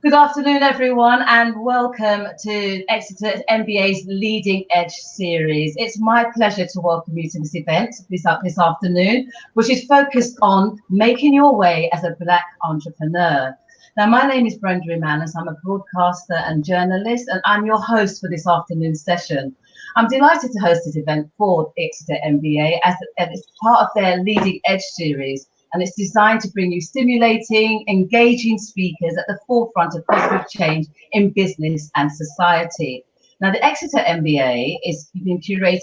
Good afternoon, everyone, and welcome to Exeter MBA's Leading Edge series. It's my pleasure to welcome you to this event this afternoon, which is focused on making your way as a Black entrepreneur. Now, my name is Brenda Emmanus. I'm a broadcaster and journalist, and I'm your host for this afternoon's session. I'm delighted to host this event for Exeter MBA as it's part of their Leading Edge series, and it's designed to bring you stimulating, engaging speakers at the forefront of positive change in business and society. Now, the Exeter MBA is being curated.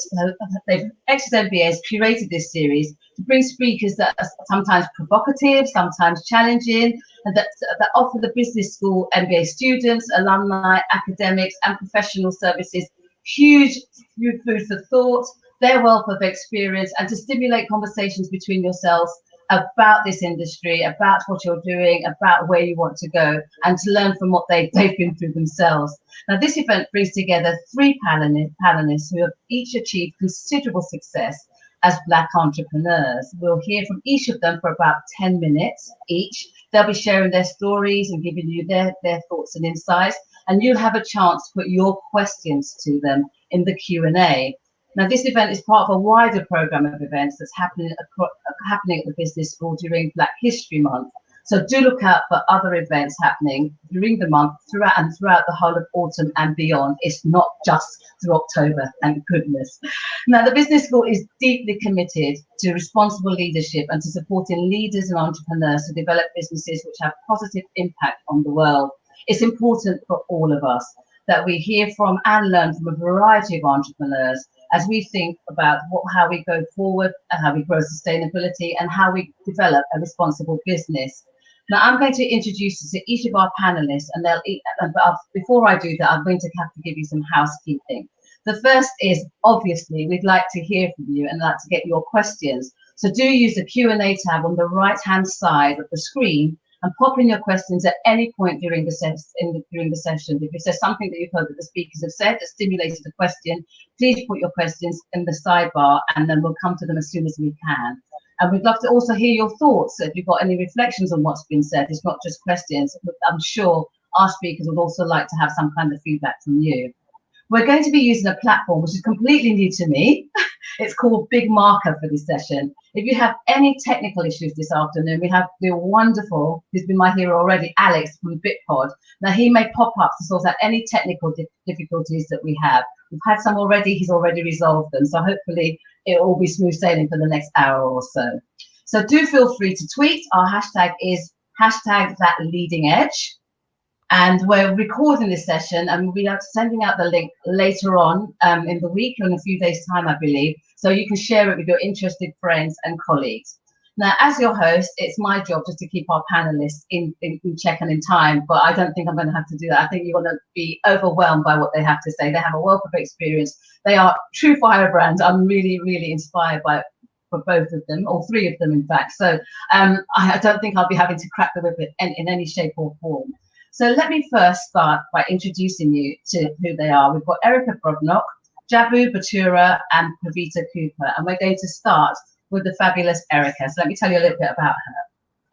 Exeter MBA has curated this series to bring speakers that are sometimes provocative, sometimes challenging, and that offer the business school MBA students, alumni, academics, and professional services huge food for thought, their wealth of experience, and to stimulate conversations between yourselves about this industry, about what you're doing, about where you want to go, and to learn from what they've been through themselves. Now, this event brings together three panelists who have each achieved considerable success as Black entrepreneurs. We'll hear from each of them for about 10 minutes each. They'll be sharing their stories and giving you their thoughts and insights, and you'll have a chance to put your questions to them in the Q&A. Now, this event is part of a wider program of events that's happening at the business school during Black History Month. So do look out for other events happening during the month, throughout the whole of autumn and beyond. It's not just through October, thank goodness. Now, the business school is deeply committed to responsible leadership and to supporting leaders and entrepreneurs to develop businesses which have positive impact on the world. It's important for all of us that we hear from and learn from a variety of entrepreneurs as we think about how we go forward and how we grow sustainability and how we develop a responsible business. Now, I'm going to introduce you to each of our panelists, and before I do that, I'm going to have to give you some housekeeping. The first is, obviously, we'd like to hear from you and like to get your questions. So do use the Q&A tab on the right-hand side of the screen and pop in your questions at any point during the session. If there's something that you've heard that the speakers have said that stimulated a question, please put your questions in the sidebar, and then we'll come to them as soon as we can. And we'd love to also hear your thoughts. So if you've got any reflections on what's been said, it's not just questions, but I'm sure our speakers would also like to have some kind of feedback from you. We're going to be using a platform which is completely new to me. It's called Big Marker for this session. If you have any technical issues this afternoon, we have the wonderful, who's been my hero already, Alex from BitPod. Now, he may pop up to sort out any technical difficulties that we have. We've had some already, he's already resolved them. So hopefully it will be smooth sailing for the next hour or so. So do feel free to tweet. Our hashtag is #ThatLeadingEdge. And we're recording this session, and we'll be sending out the link later on in the week, in a few days' time, I believe, so you can share it with your interested friends and colleagues. Now, as your host, it's my job just to keep our panelists in check and in time, but I don't think I'm going to have to do that. I think you're going to be overwhelmed by what they have to say. They have a wealth of experience. They are true firebrands. I'm really, really inspired for both of them, or three of them, in fact. So I don't think I'll be having to crack the whip in any shape or form. So let me first start by introducing you to who they are. We've got Erica Brodnock, Jabu Batura, and Pavita Cooper. And we're going to start with the fabulous Erica. So let me tell you a little bit about her.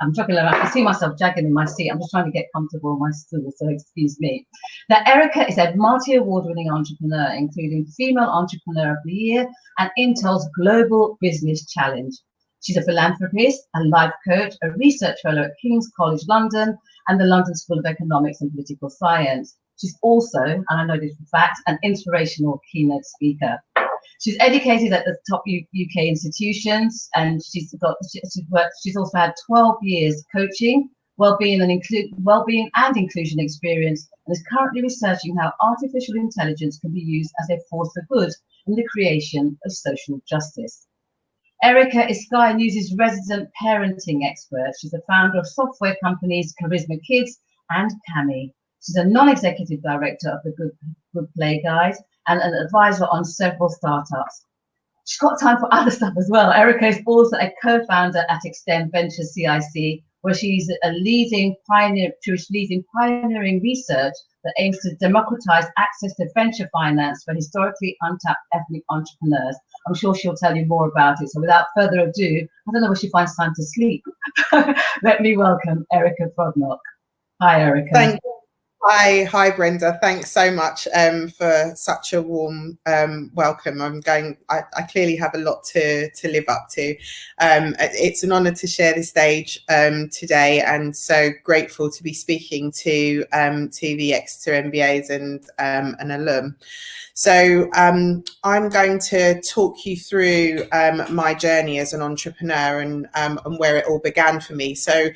I'm jogging around. I see myself jagging in my seat. I'm just trying to get comfortable on my stool, so excuse me. Now, Erica is a multi-award-winning entrepreneur, including Female Entrepreneur of the Year and Intel's Global Business Challenge. She's a philanthropist, a life coach, a research fellow at King's College London, and the London School of Economics and Political Science. She's also, and I know this for fact, an inspirational keynote speaker. She's educated at the top UK institutions, and she's also had 12 years coaching, wellbeing and inclusion experience, and is currently researching how artificial intelligence can be used as a force for good in the creation of social justice. Erica is Sky News' resident parenting expert. She's the founder of software companies Charisma Kids and Cami. She's a non-executive director of the Good Play Guide and an advisor on several startups. She's got time for other stuff as well. Erica is also a co-founder at Extend Ventures CIC, where she's leading pioneering research that aims to democratize access to venture finance for historically untapped ethnic entrepreneurs. I'm sure she'll tell you more about it. So without further ado, I don't know where she finds time to sleep. Let me welcome Erica Brodnock. Hi, Erica. Hi, Brenda. Thanks so much for such a warm welcome. I clearly have a lot to live up to. It's an honour to share the stage today, and so grateful to be speaking to the Exeter MBAs and an alum. So I'm going to talk you through my journey as an entrepreneur and where it all began for me. So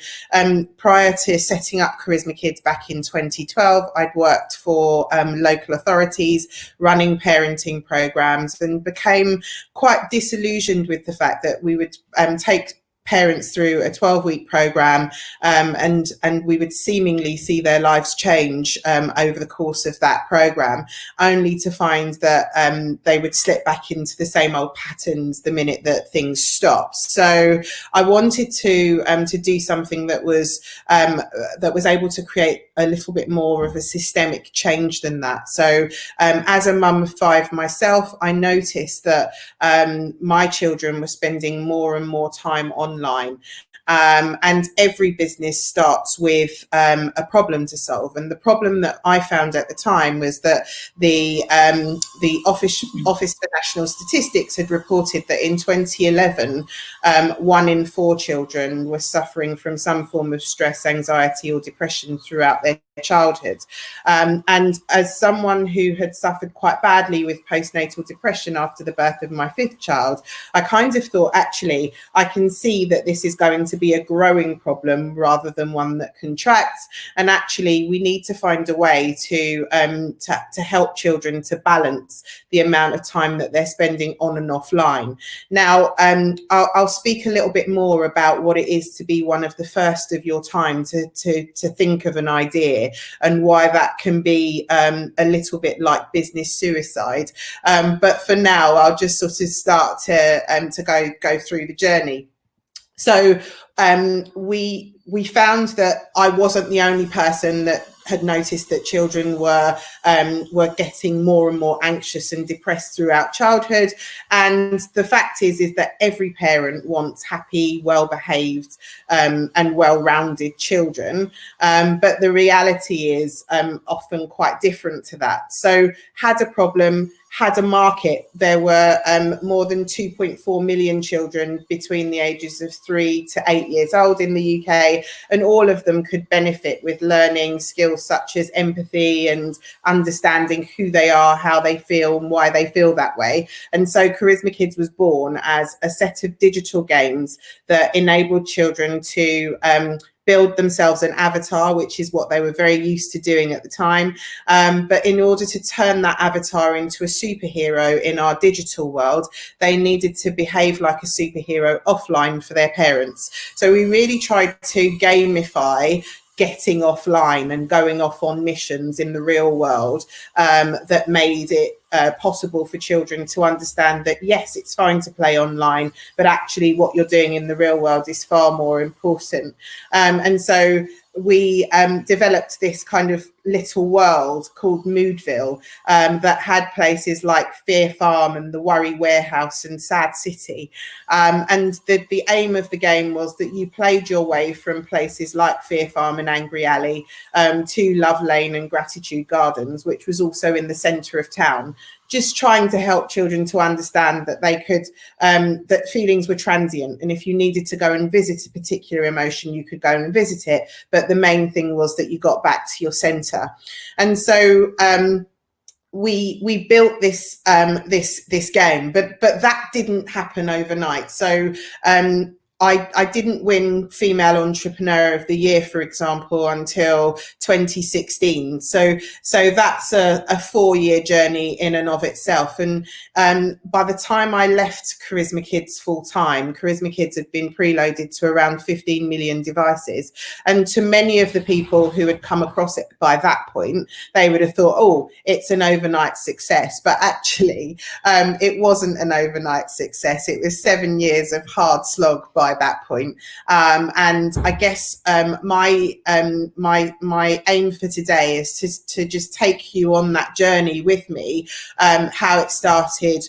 prior to setting up Charisma Kids back in 2012, I'd worked for local authorities running parenting programs and became quite disillusioned with the fact that we would take parents through a 12-week program and we would seemingly see their lives change over the course of that program, only to find that they would slip back into the same old patterns the minute that things stopped. So I wanted to do something that was able to create a little bit more of a systemic change than that. So as a mum of 5 myself, I noticed that my children were spending more and more time online. And every business starts with a problem to solve. And the problem that I found at the time was that the Office for National Statistics had reported that in 2011, 1 in 4 children were suffering from some form of stress, anxiety, or depression throughout their childhood. And as someone who had suffered quite badly with postnatal depression after the birth of my 5th child, I kind of thought, actually, I can see that this is going to be a growing problem rather than one that contracts. And actually, we need to find a way to help children to balance the amount of time that they're spending on and offline. Now, I'll speak a little bit more about what it is to be one of the first of your time to think of an idea, and why that can be a little bit like business suicide. But for now, I'll just sort of start to go through the journey. So we found that I wasn't the only person that had noticed that children were getting more and more anxious and depressed throughout childhood. And the fact is that every parent wants happy, well-behaved and well-rounded children. But the reality is often quite different to that. So had a problem, had a market. There were more than 2.4 million children between the ages of 3 to 8 years old in the UK, and all of them could benefit with learning skills such as empathy and understanding who they are, how they feel, and why they feel that way. And so Charisma Kids was born as a set of digital games that enabled children to build themselves an avatar, which is what they were very used to doing at the time. But in order to turn that avatar into a superhero in our digital world, they needed to behave like a superhero offline for their parents. So we really tried to gamify getting offline and going off on missions in the real world that made it possible for children to understand that, yes, it's fine to play online, but actually what you're doing in the real world is far more important. And so we developed this kind of little world called Moodville that had places like Fear Farm and the Worry Warehouse and Sad City. And the aim of the game was that you played your way from places like Fear Farm and Angry Alley to Love Lane and Gratitude Gardens, which was also in the centre of town, just trying to help children to understand that they could, that feelings were transient. And if you needed to go and visit a particular emotion, you could go and visit it. But the main thing was that you got back to your centre. And so we built this this game, but that didn't happen overnight. So I didn't win Female Entrepreneur of the Year, for example, until 2016. So that's a 4-year journey in and of itself. And by the time I left Charisma Kids full time, Charisma Kids had been preloaded to around 15 million devices. And to many of the people who had come across it by that point, they would have thought, oh, it's an overnight success. But actually, it wasn't an overnight success. It was 7 years of hard slog by that point. And I guess my aim for today is to just take you on that journey with me, how it started,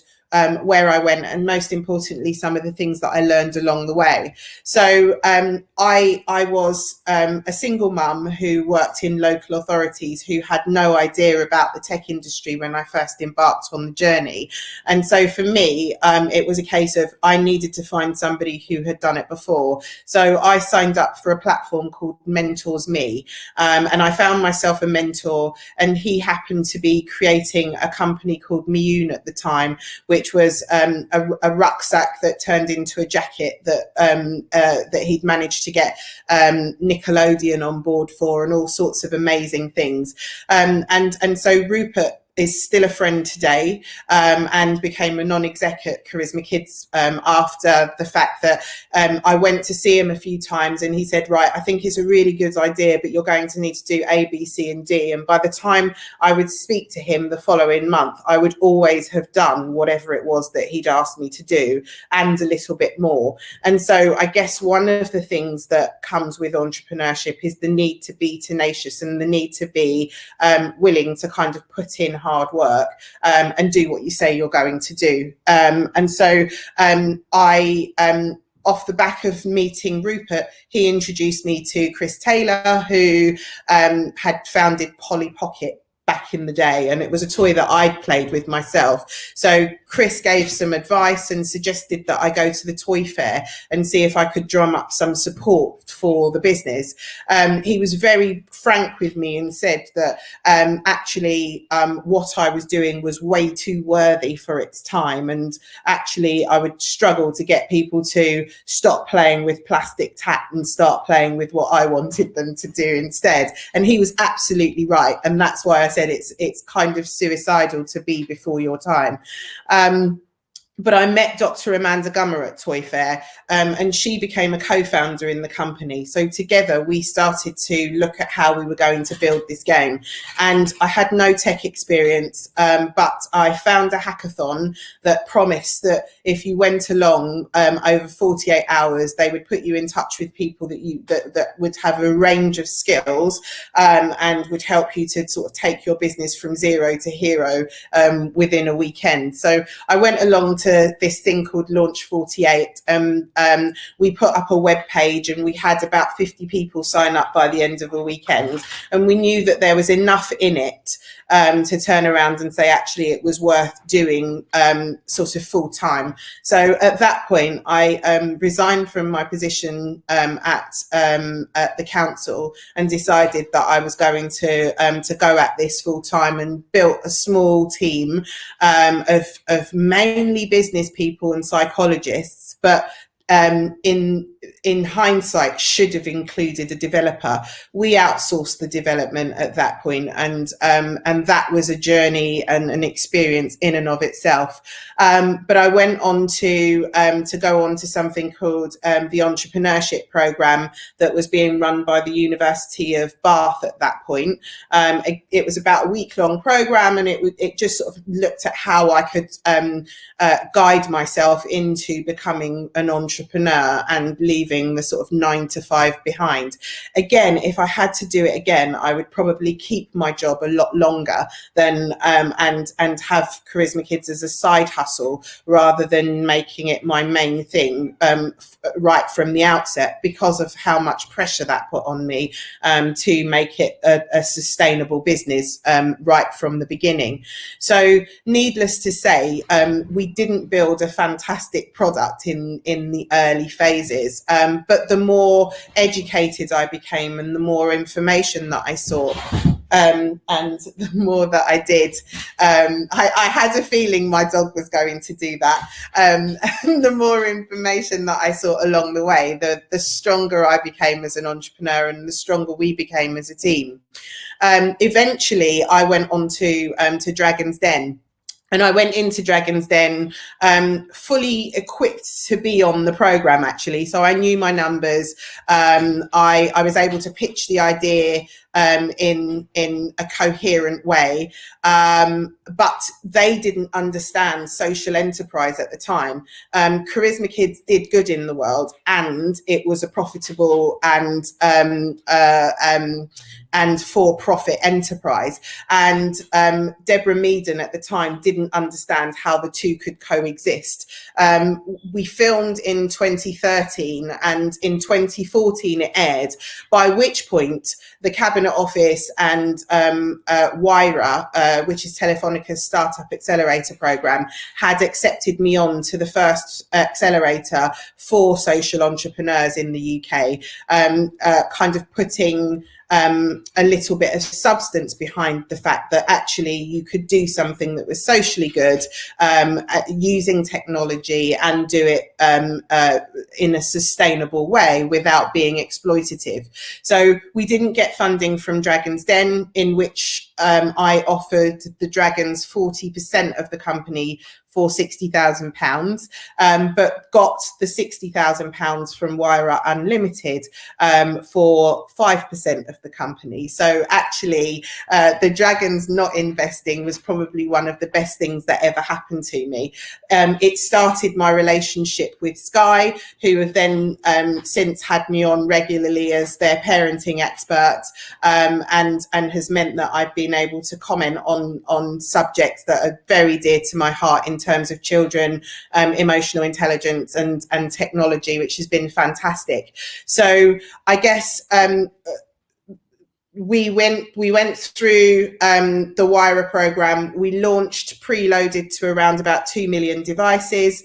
where I went, and most importantly, some of the things that I learned along the way. So I was a single mum who worked in local authorities, who had no idea about the tech industry when I first embarked on the journey. And so for me, it was a case of I needed to find somebody who had done it before. So I signed up for a platform called Mentors Me, and I found myself a mentor, and he happened to be creating a company called Miyun at the time, which was a rucksack that turned into a jacket that he'd managed to get Nickelodeon on board for, and all sorts of amazing things. And so Rupert is still a friend today, and became a non-exec at Charisma Kids after the fact that I went to see him a few times, and he said, right, I think it's a really good idea, but you're going to need to do A, B, C and D. And by the time I would speak to him the following month, I would always have done whatever it was that he'd asked me to do, and a little bit more. And so I guess one of the things that comes with entrepreneurship is the need to be tenacious, and the need to be willing to kind of put in hard work and do what you say you're going to do. And so I off the back of meeting Rupert, he introduced me to Chris Taylor, who had founded Polly Pocket back in the day, and it was a toy that I'd played with myself. So Chris gave some advice and suggested that I go to the toy fair and see if I could drum up some support for the business. He was very frank with me and said that actually what I was doing was way too worthy for its time, and actually I would struggle to get people to stop playing with plastic tat and start playing with what I wanted them to do instead. And he was absolutely right, and that's why I said it's kind of suicidal to be before your time. But I met Dr. Amanda Gummer at Toy Fair, and she became a co-founder in the company. So together we started to look at how we were going to build this game. And I had no tech experience, but I found a hackathon that promised that if you went along over 48 hours, they would put you in touch with people that would have a range of skills and would help you to sort of take your business from zero to hero within a weekend. So I went along to this thing called Launch 48. We put up a web page, and we had about 50 people sign up by the end of a weekend, and we knew that there was enough in it to turn around and say actually it was worth doing sort of full time. So at that point I resigned from my position at the council, and decided that I was going to go at this full time, and built a small team of mainly business people and psychologists, but in hindsight should have included a developer. We outsourced the development at that point, and that was a journey and an experience in and of itself. But I went on to go on to something called the entrepreneurship program that was being run by the University of Bath at that point. It was about a week-long program, and it just sort of looked at how I could guide myself into becoming an entrepreneur and leaving the sort of 9 to 5 behind. Again, if I had to do it again, I would probably keep my job a lot longer than and have Charisma Kids as a side hustle rather than making it my main thing right from the outset, because of how much pressure that put on me to make it a sustainable business right from the beginning. So needless to say, we didn't build a fantastic product in the early phases, but the more educated I became and the more information that I sought, and the more that I did, I had a feeling my dog was going to do that. And the more information that I sought along the way, the stronger I became as an entrepreneur, and the stronger we became as a team. Eventually, I went on to Dragon's Den. And I went into Dragon's Den fully equipped to be on the program, actually. So I knew my numbers. I was able to pitch the idea in a coherent way. But they didn't understand social enterprise at the time. Charisma Kids did good in the world, and it was a profitable and for-profit enterprise. And Deborah Meaden at the time didn't understand how the two could coexist. We filmed in 2013, and in 2014 it aired, by which point the Cabinet Office and WIRA, which is Telefónica's Startup Accelerator program, had accepted me on to the first accelerator for social entrepreneurs in the UK, kind of putting a little bit of substance behind the fact that actually you could do something that was socially good, using technology, and do it in a sustainable way without being exploitative. So we didn't get funding from Dragon's Den, in which I offered the Dragons 40% of the company for £60,000, but got the £60,000 from WIRA Unlimited for 5% of the company. So actually, the Dragons not investing was probably one of the best things that ever happened to me. It started my relationship with Sky, who have then since had me on regularly as their parenting expert, and has meant that I've been able to comment on subjects that are very dear to my heart in terms of children, emotional intelligence and technology, which has been fantastic. So I guess we went through the WIRA program. We launched preloaded to around about 2 million devices,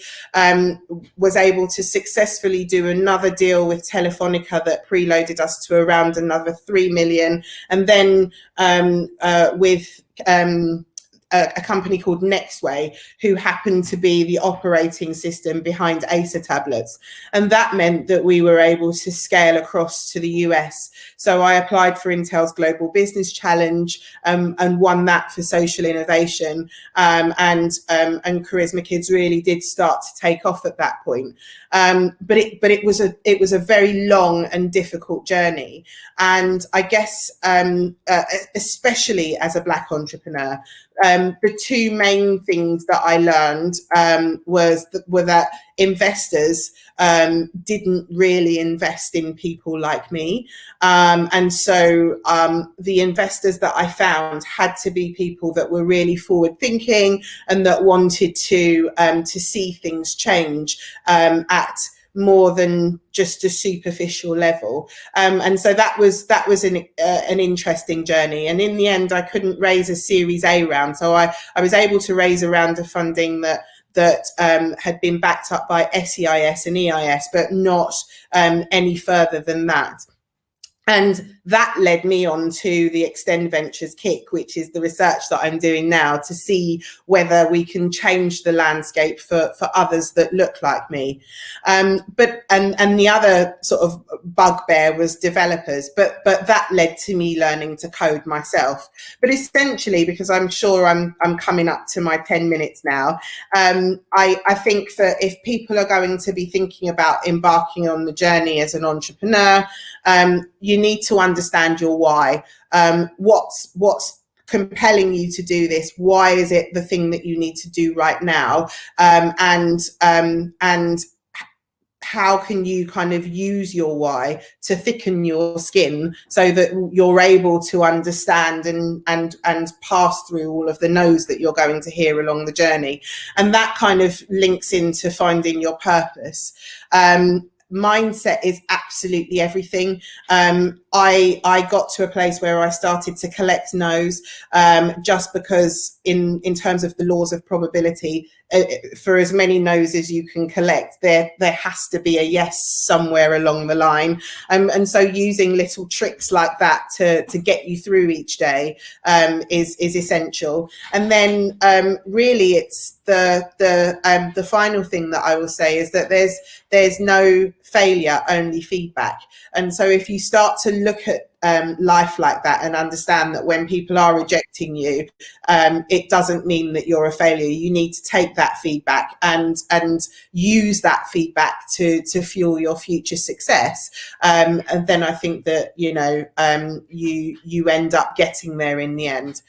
was able to successfully do another deal with Telefonica that preloaded us to around another 3 million, and then with a company called Nextway, who happened to be the operating system behind Acer tablets. And that meant that we were able to scale across to the US. So I applied for Intel's Global Business Challenge and won that for social innovation. And Charisma Kids really did start to take off at that point. But it was a very long and difficult journey. And I guess, especially as a Black entrepreneur, the two main things that I learned were that investors didn't really invest in people like me. And so the investors that I found had to be people that were really forward thinking and that wanted to see things change at more than just a superficial level. And so that was an interesting journey. And in the end, I couldn't raise a Series A round. So I was able to raise a round of funding that had been backed up by SEIS and EIS, but not any further than that. And that led me on to the Extend Ventures Kick, which is the research that I'm doing now to see whether we can change the landscape for others that look like me. But the other sort of bugbear was developers, but that led to me learning to code myself. But essentially, because I'm sure I'm coming up to my 10 minutes now, I think that if people are going to be thinking about embarking on the journey as an entrepreneur, you need to understand your why. What's compelling you to do this? Why is it the thing that you need to do right now? And how can you kind of use your why to thicken your skin so that you're able to understand and pass through all of the no's that you're going to hear along the journey? And that kind of links into finding your purpose. Mindset is absolutely everything. I got to a place where I started to collect no's, just because in terms of the laws of probability, for as many no's as you can collect, there has to be a yes somewhere along the line. And so using little tricks like that to get you through each day is essential. And then really it's the final thing that I will say is that there's no failure, only feedback. And so if you start to look at life like that, and understand that when people are rejecting you, it doesn't mean that you're a failure. You need to take that feedback and use that feedback to fuel your future success. And then I think that, you know, you end up getting there in the end.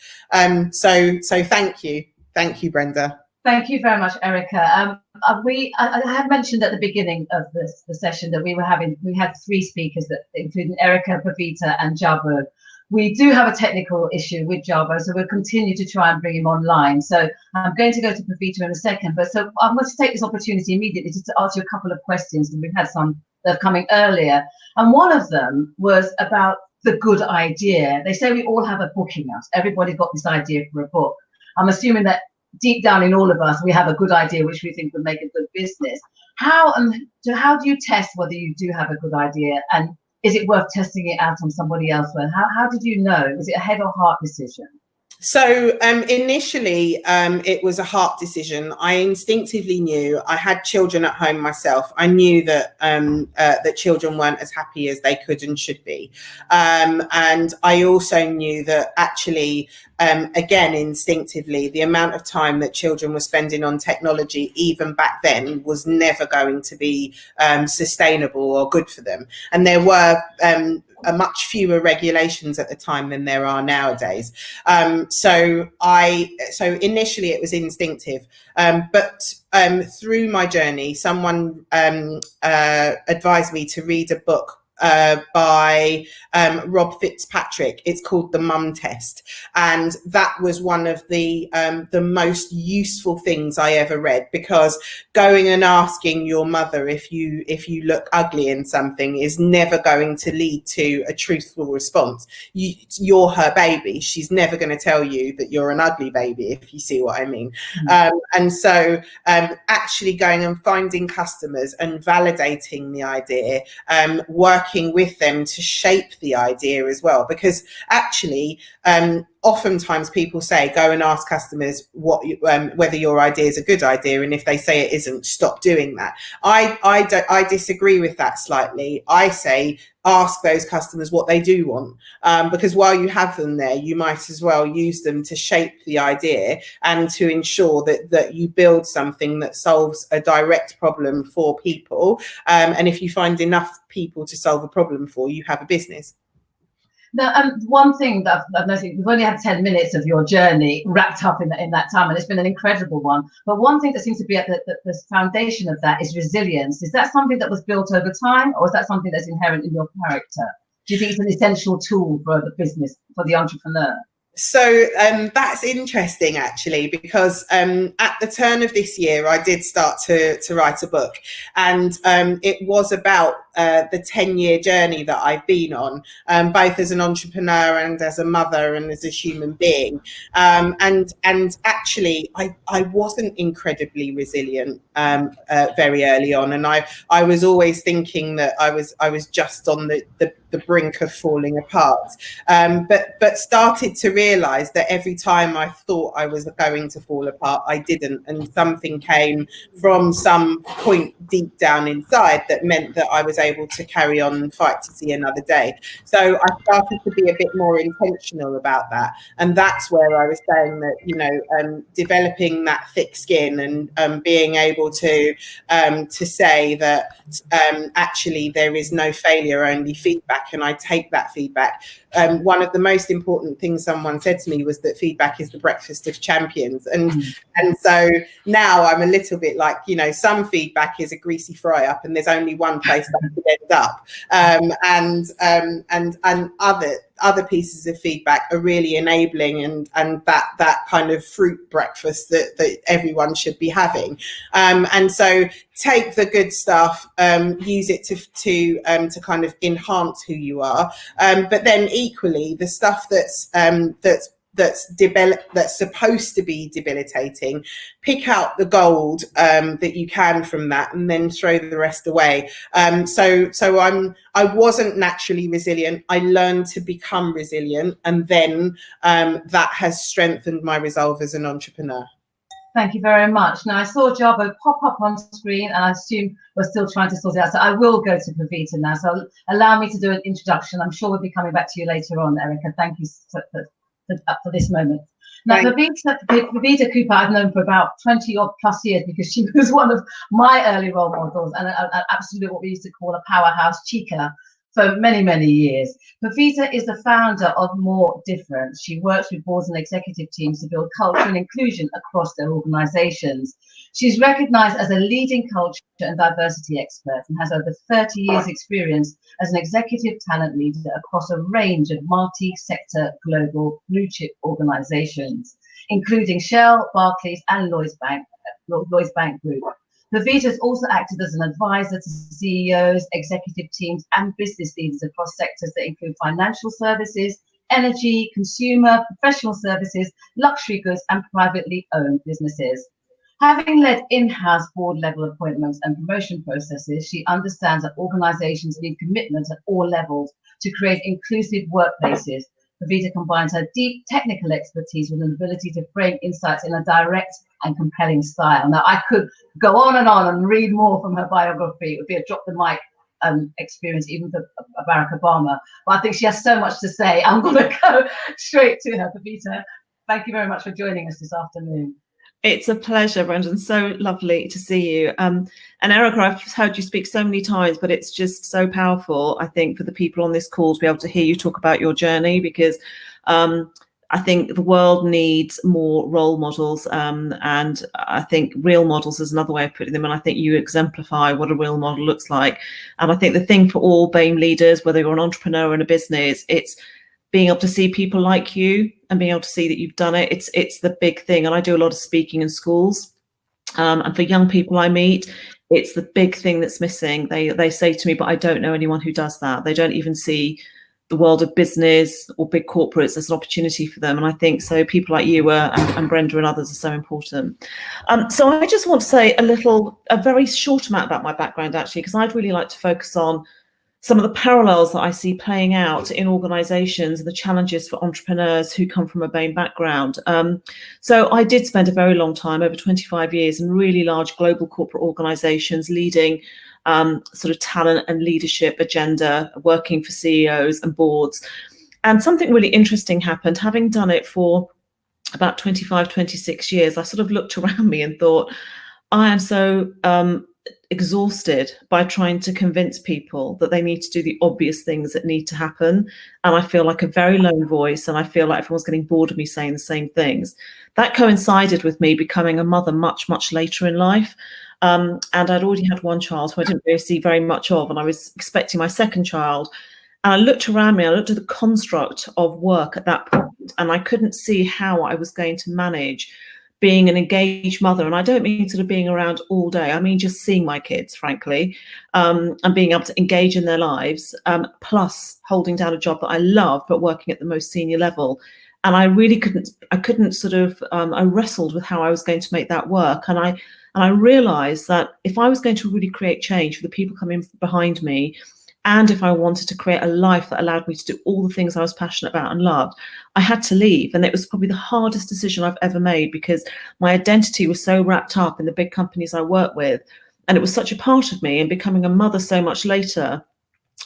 So thank you, Brenda. Thank you very much, Erica. I had mentioned at the beginning of the session that we had 3 speakers, that including Erica, Pavita, and Jabu. We do have a technical issue with Jabu, so we'll continue to try and bring him online. So I'm going to go to Pavita in a second, but so I'm going to take this opportunity immediately just to ask you a couple of questions, and we've had some that have coming earlier. And one of them was about the good idea. They say we all have a book in us. Everybody's got this idea for a book. I'm assuming that deep down in all of us, we have a good idea which we think would make a good business. How do you test whether you do have a good idea, and is it worth testing it out on somebody else? How did you know? Was it a head or heart decision? So initially, it was a heart decision. I instinctively knew. I had children at home myself. I knew that that children weren't as happy as they could and should be, and I also knew that actually, again, instinctively, the amount of time that children were spending on technology, even back then, was never going to be sustainable or good for them. And there were much fewer regulations at the time than there are nowadays. So initially it was instinctive, but through my journey, someone advised me to read a book by Rob Fitzpatrick. It's called The Mum Test, and that was one of the most useful things I ever read, because going and asking your mother if you look ugly in something is never going to lead to a truthful response. You're her baby. She's never going to tell you that you're an ugly baby, if you see what I mean. And so actually going and finding customers and validating the idea, working with them to shape the idea as well, because actually oftentimes people say go and ask customers whether your idea is a good idea, and if they say it isn't, stop doing that. I disagree with that slightly. I say ask those customers what they do want, because while you have them there, you might as well use them to shape the idea and to ensure that you build something that solves a direct problem for people. And if you find enough people to solve a problem for, you have a business. Now, one thing that I've noticed, we've only had 10 minutes of your journey wrapped up in that time, and it's been an incredible one. But one thing that seems to be at the foundation of that is resilience. Is that something that was built over time, or is that something that's inherent in your character? Do you think it's an essential tool for the business, for the entrepreneur? So that's interesting, actually, because at the turn of this year, I did start to write a book, and it was about the 10-year journey that I've been on, both as an entrepreneur and as a mother and as a human being. And actually, I wasn't incredibly resilient very early on, and I was always thinking that I was just on the brink of falling apart, but started to realize that every time I thought I was going to fall apart, I didn't, and something came from some point deep down inside that meant that I was able to carry on and fight to see another day. So I started to be a bit more intentional about that, and that's where I was saying that, you know, developing that thick skin and being able to say that actually there is no failure, only feedback, and I take that feedback. One of the most important things someone said to me was that feedback is the breakfast of champions, and so now I'm a little bit like, you know, some feedback is a greasy fry up, and there's only one place that could end up, and other pieces of feedback are really enabling and that kind of fruit breakfast that everyone should be having. And so take the good stuff, use it to kind of enhance who you are, but then equally the stuff that's supposed to be debilitating, pick out the gold that you can from that, and then throw the rest away. So I wasn't naturally resilient. I learned to become resilient, and then that has strengthened my resolve as an entrepreneur. Thank you very much. Now, I saw Javo pop up on screen, and I assume we're still trying to sort it out. So I will go to Pavita now. So allow me to do an introduction. I'm sure we'll be coming back to you later on, Erica. Thank you for this moment. Now, Pavita Cooper, I've known for about 20 odd plus years because she was one of my early role models and absolutely what we used to call a powerhouse chica for many, many years. Pavita is the founder of More Different. She works with boards and executive teams to build culture and inclusion across their organizations. She's recognized as a leading culture and diversity expert and has over 30 years experience as an executive talent leader across a range of multi-sector global blue chip organizations, including Shell, Barclays, and Lloyds Bank Group. Pavita has also acted as an advisor to CEOs, executive teams, and business leaders across sectors that include financial services, energy, consumer, professional services, luxury goods, and privately owned businesses. Having led in-house board-level appointments and promotion processes, she understands that organizations need commitment at all levels to create inclusive workplaces. Pavita combines her deep technical expertise with an ability to frame insights in a direct and compelling style. Now, I could go on and read more from her biography. It would be a drop the mic experience, even for Barack Obama. But I think she has so much to say. I'm going to go straight to her. Pavita, thank you very much for joining us this afternoon. It's a pleasure, Brendan. So lovely to see you. And Erica, I've heard you speak so many times, but it's just so powerful, I think, for the people on this call to be able to hear you talk about your journey, because I think the world needs more role models, and I think real models is another way of putting them. And I think you exemplify what a real model looks like. And I think the thing for all BAME leaders, whether you're an entrepreneur or in a business, it's being able to see people like you and being able to see that you've done it. It's the big thing. And I do a lot of speaking in schools. And for young people I meet, it's the big thing that's missing. They say to me, but I don't know anyone who does that. They don't even see the world of business or big corporates as an opportunity for them. And I think so people like you and Brenda and others are so important. So I just want to say a very short amount about my background, actually, because I'd really like to focus on some of the parallels that I see playing out in organizations and the challenges for entrepreneurs who come from a BAME background. So I did spend a very long time, over 25 years, in really large global corporate organizations, leading sort of talent and leadership agenda, working for CEOs and boards. And something really interesting happened. Having done it for about 25, 26 years, I sort of looked around me and thought, I am so exhausted by trying to convince people that they need to do the obvious things that need to happen. And I feel like a very lone voice, and I feel like everyone's getting bored of me saying the same things. That coincided with me becoming a mother much, much later in life. And I'd already had one child who I didn't really see very much of, and I was expecting my second child. And I looked around me, I looked at the construct of work at that point, and I couldn't see how I was going to manage being an engaged mother. And I don't mean sort of being around all day. I mean just seeing my kids, frankly, and being able to engage in their lives, plus holding down a job that I love, but working at the most senior level. And I really couldn't sort of, I wrestled with how I was going to make that work. And I realized that if I was going to really create change for the people coming behind me, and if I wanted to create a life that allowed me to do all the things I was passionate about and loved, I had to leave. And it was probably the hardest decision I've ever made, because my identity was so wrapped up in the big companies I work with. And it was such a part of me. And becoming a mother so much later,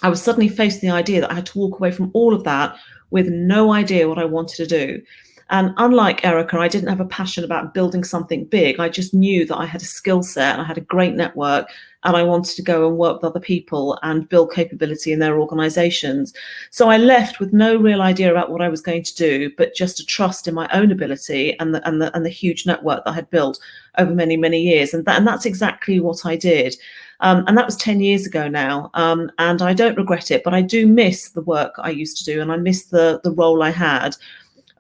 I was suddenly faced with the idea that I had to walk away from all of that with no idea what I wanted to do. And unlike Erica, I didn't have a passion about building something big. I just knew that I had a skill set and I had a great network, and I wanted to go and work with other people and build capability in their organizations. So I left with no real idea about what I was going to do, but just a trust in my own ability and the huge network that I had built over many, many years. And that's exactly what I did. And that was 10 years ago now. And I don't regret it, but I do miss the work I used to do, and I miss the role I had.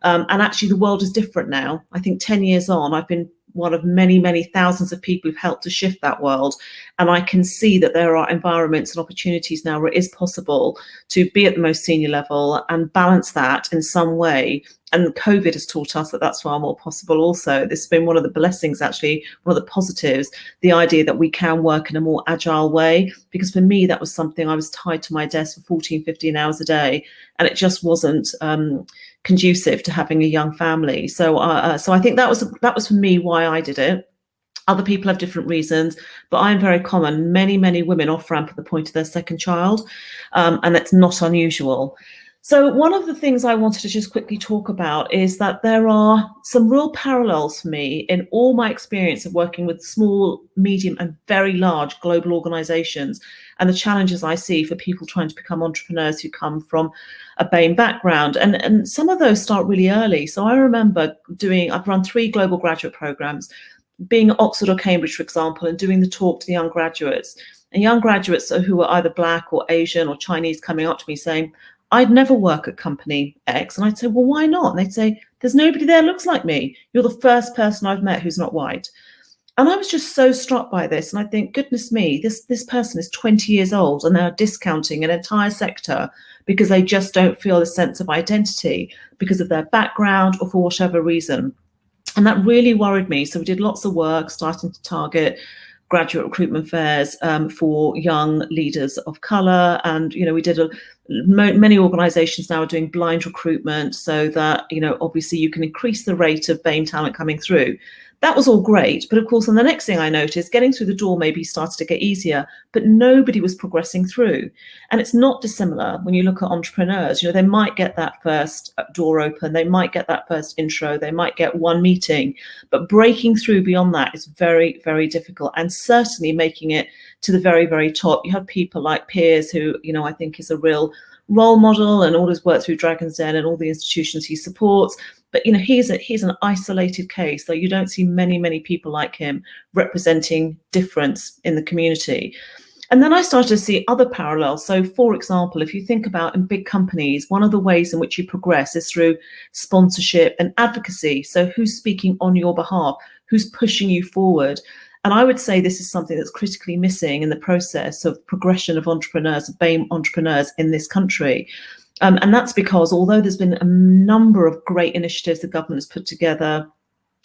And actually, the world is different now. I think 10 years on, I've been one of many, many thousands of people who've helped to shift that world. And I can see that there are environments and opportunities now where it is possible to be at the most senior level and balance that in some way. And COVID has taught us that that's far more possible also. This has been one of the blessings, actually, one of the positives, the idea that we can work in a more agile way. Because for me, that was something I was tied to my desk for 14, 15 hours a day. And it just wasn't conducive to having a young family. So I think that was for me why I did it. Other people have different reasons, but I'm very common. Many women off-ramp at the point of their second child, and that's not unusual. So one of the things I wanted to just quickly talk about is that there are some real parallels for me in all my experience of working with small, medium, and very large global organizations, and the challenges I see for people trying to become entrepreneurs who come from a BAME background. And some of those start really early. So I remember I've run 3 global graduate programs, being at Oxford or Cambridge, for example, and doing the talk to the young graduates. And young graduates who were either Black or Asian or Chinese coming up to me saying, I'd never work at company X. And I'd say, well, why not? And they'd say, there's nobody there looks like me. You're the first person I've met who's not white. And I was just so struck by this. And I think, goodness me, this person is 20 years old and they're discounting an entire sector because they just don't feel a sense of identity because of their background or for whatever reason. And that really worried me. So we did lots of work starting to target graduate recruitment fairs for young leaders of colour. And, we did many organisations now are doing blind recruitment so that, obviously you can increase the rate of BAME talent coming through. That was all great. But of course, and the next thing I noticed, getting through the door maybe started to get easier, but nobody was progressing through. And it's not dissimilar when you look at entrepreneurs. They might get that first door open, they might get that first intro, they might get one meeting, but breaking through beyond that is very, very difficult. And certainly making it to the very, very top. You have people like Piers, who, I think is a real role model and all his work through Dragon's Den and all the institutions he supports. But he's an isolated case. So you don't see many people like him representing difference in the community. And then I started to see other parallels. So, for example, if you think about in big companies, one of the ways in which you progress is through sponsorship and advocacy. So who's speaking on your behalf? Who's pushing you forward? And I would say this is something that's critically missing in the process of progression of entrepreneurs, of BAME entrepreneurs in this country. And that's because although there's been a number of great initiatives the government has put together,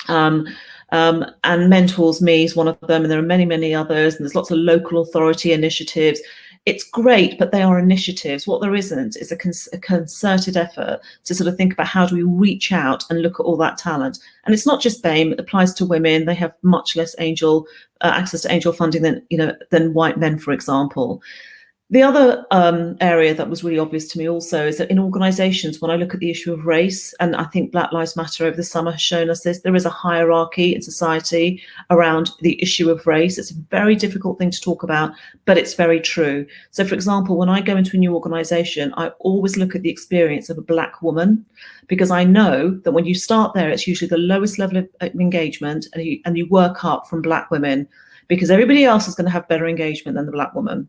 and Mentors Me is one of them, and there are many others, and there's lots of local authority initiatives. It's great, but they are initiatives. What there isn't is a concerted effort to sort of think about how do we reach out and look at all that talent. And it's not just BAME; it applies to women. They have much less access to angel funding than white men, for example. The other area that was really obvious to me also is that in organisations, when I look at the issue of race, and I think Black Lives Matter over the summer has shown us this, there is a hierarchy in society around the issue of race. It's a very difficult thing to talk about, but it's very true. So, for example, when I go into a new organisation, I always look at the experience of a Black woman, because I know that when you start there, it's usually the lowest level of engagement, and you work up from Black women, because everybody else is going to have better engagement than the Black woman.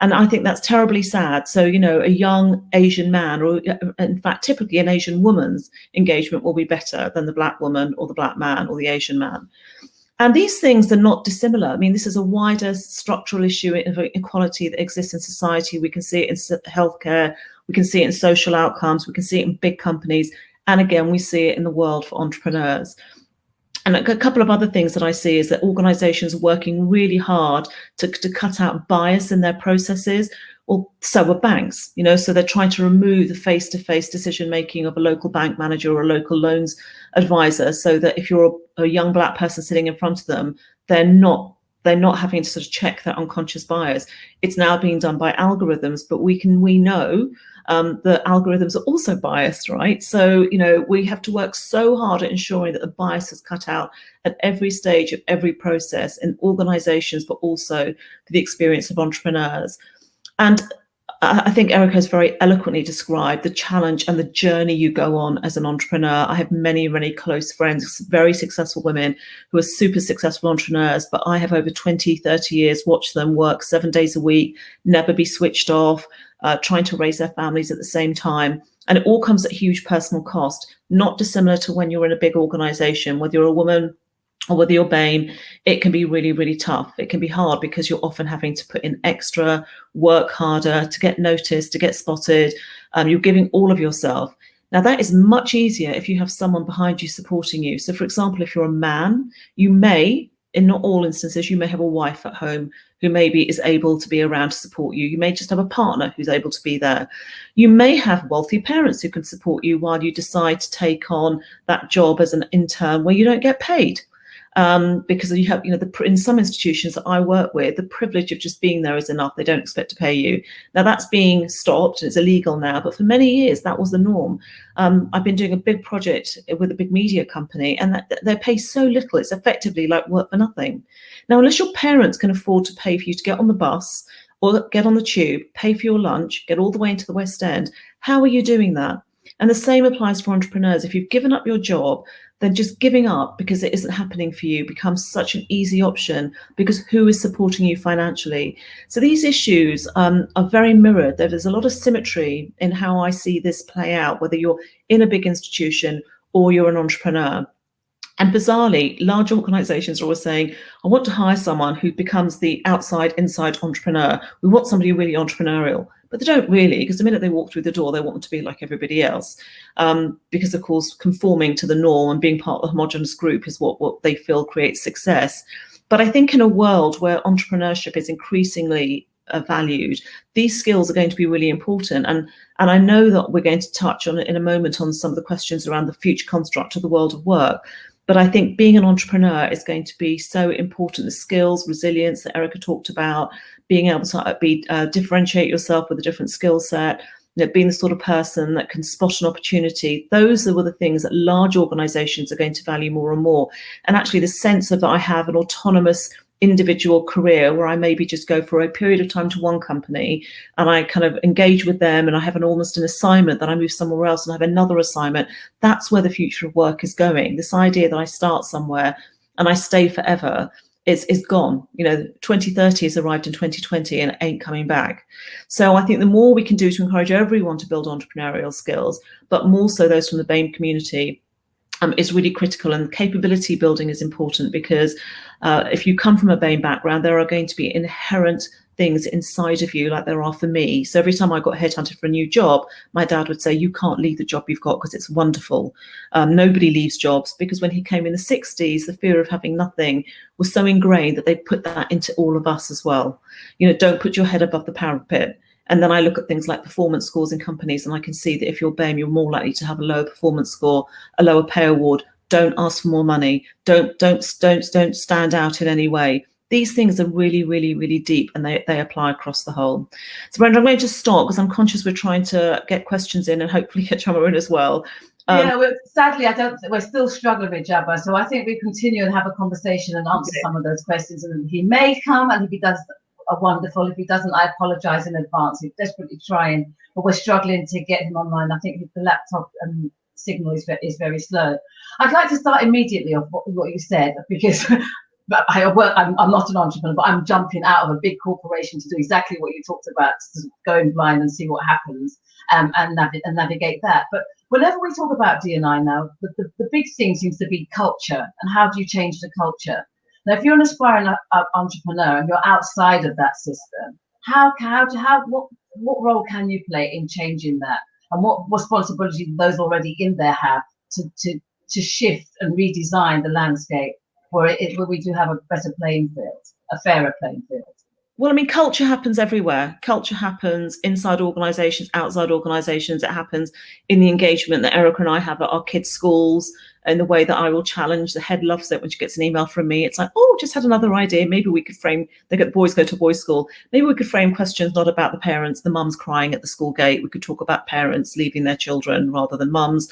And I think that's terribly sad. So, a young Asian man, or in fact, typically an Asian woman's engagement will be better than the Black woman or the Black man or the Asian man. And these things are not dissimilar. I mean, this is a wider structural issue of inequality that exists in society. We can see it in healthcare, we can see it in social outcomes, we can see it in big companies. And again, we see it in the world for entrepreneurs. And a couple of other things that I see is that organisations are working really hard to cut out bias in their processes, or so are banks, so they're trying to remove the face-to-face decision-making of a local bank manager or a local loans advisor, so that if you're a young Black person sitting in front of them, they're not having to sort of check their unconscious bias. It's now being done by algorithms, but we know the algorithms are also biased, right? So, we have to work so hard at ensuring that the bias is cut out at every stage of every process in organizations, but also for the experience of entrepreneurs. And I think Erica has very eloquently described the challenge and the journey you go on as an entrepreneur. I have many close friends, very successful women who are super successful entrepreneurs, but I have over 20, 30 years watched them work 7 days a week, never be switched off, trying to raise their families at the same time. And it all comes at huge personal cost, not dissimilar to when you're in a big organization, whether you're a woman or whether you're BAME, it can be really tough. It can be hard because you're often having to put in extra, work harder to get noticed, to get spotted. You're giving all of yourself. Now, that is much easier if you have someone behind you supporting you. So, for example, if you're a man, you may, in not all instances, you may have a wife at home who maybe is able to be around to support you. You may just have a partner who's able to be there. You may have wealthy parents who can support you while you decide to take on that job as an intern where you don't get paid. Because you have, in some institutions that I work with, the privilege of just being there is enough. They don't expect to pay you. Now that's being stopped and it's illegal now, but for many years that was the norm. I've been doing a big project with a big media company, and they pay so little, it's effectively like work for nothing. Now, unless your parents can afford to pay for you to get on the bus or get on the tube, pay for your lunch, get all the way into the West End, how are you doing that? And the same applies for entrepreneurs. If you've given up your job, then just giving up because it isn't happening for you becomes such an easy option, because who is supporting you financially? So these issues are very mirrored. There's a lot of symmetry in how I see this play out, whether you're in a big institution or you're an entrepreneur. And bizarrely, large organizations are always saying, I want to hire someone who becomes the outside-inside entrepreneur. We want somebody really entrepreneurial. But they don't really, because the minute they walk through the door, they want them to be like everybody else. Because, of course, conforming to the norm and being part of the homogenous group is what they feel creates success. But I think in a world where entrepreneurship is increasingly valued, these skills are going to be really important. And I know that we're going to touch on it in a moment on some of the questions around the future construct of the world of work. But I think being an entrepreneur is going to be so important. The skills, resilience that Erica talked about, being able to differentiate yourself with a different skill set, being the sort of person that can spot an opportunity. Those are the things that large organizations are going to value more and more. And actually the sense of that I have an autonomous individual career where I maybe just go for a period of time to one company and I kind of engage with them and I have almost an assignment, then I move somewhere else and I have another assignment. That's where the future of work is going. This idea that I start somewhere and I stay forever is gone. 2030 has arrived in 2020 and it ain't coming back. So I think the more we can do to encourage everyone to build entrepreneurial skills, but more so those from the BAME community, is really critical. And capability building is important, because if you come from a BAME background, there are going to be inherent things inside of you like there are for me. So every time I got headhunted for a new job, my dad would say, you can't leave the job you've got because it's wonderful. Nobody leaves jobs, because when he came in the 60s, the fear of having nothing was so ingrained that they put that into all of us as well. Don't put your head above the parapet. And then I look at things like performance scores in companies, and I can see that if you're BAME, you're more likely to have a lower performance score, a lower pay award. Don't ask for more money. Don't stand out in any way. These things are really, really, really deep, and they apply across the whole. So Brenda, I'm going to stop because I'm conscious we're trying to get questions in and hopefully get Chama in as well. Sadly, we're still struggling with Jabba, so I think we continue and have a conversation and answer some of those questions. And he may come, and if he does, wonderful. If he doesn't, I apologize in advance. He's desperately trying, but we're struggling to get him online. I think the laptop signal is very slow. I'd like to start immediately off what you said, because I'm not an entrepreneur, but I'm jumping out of a big corporation to do exactly what you talked about, to go in blind and see what happens, and navigate that. But whenever we talk about D&I now, the big thing seems to be culture, and how do you change the culture? Now, if you're an aspiring entrepreneur and you're outside of that system, what role can you play in changing that, and what responsibility do those already in there have to shift and redesign the landscape where we do have a better playing field, a fairer playing field? Well, I mean, culture happens everywhere. Culture happens inside organizations, outside organizations. It happens in the engagement that Erica and I have at our kids' schools, in the way that I will challenge. The head loves it when she gets an email from me. It's like, oh, just had another idea. Maybe we could frame, the boys go to boys' school. Maybe we could frame questions not about the parents, the mums crying at the school gate. We could talk about parents leaving their children rather than mums.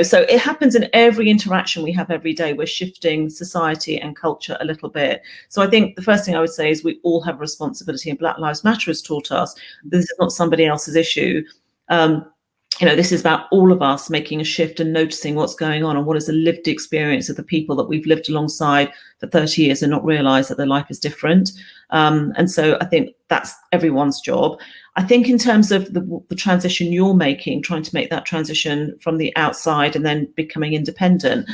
So it happens in every interaction we have every day. We're shifting society and culture a little bit. So I think the first thing I would say is we all have a responsibility, and Black Lives Matter has taught us this is not somebody else's issue. This is about all of us making a shift and noticing what's going on and what is the lived experience of the people that we've lived alongside for 30 years and not realize that their life is different. And so I think that's everyone's job. I think in terms of the transition you're making, trying to make that transition from the outside and then becoming independent,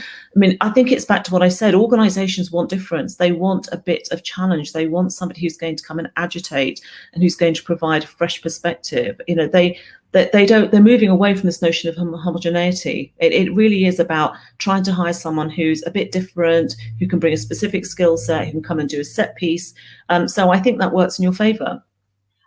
I think it's back to what I said. Organizations want difference. They want a bit of challenge. They want somebody who's going to come and agitate and who's going to provide a fresh perspective. that they're moving away from this notion of homogeneity. It really is about trying to hire someone who's a bit different, who can bring a specific skill set, who can come and do a set piece. So I think that works in your favour.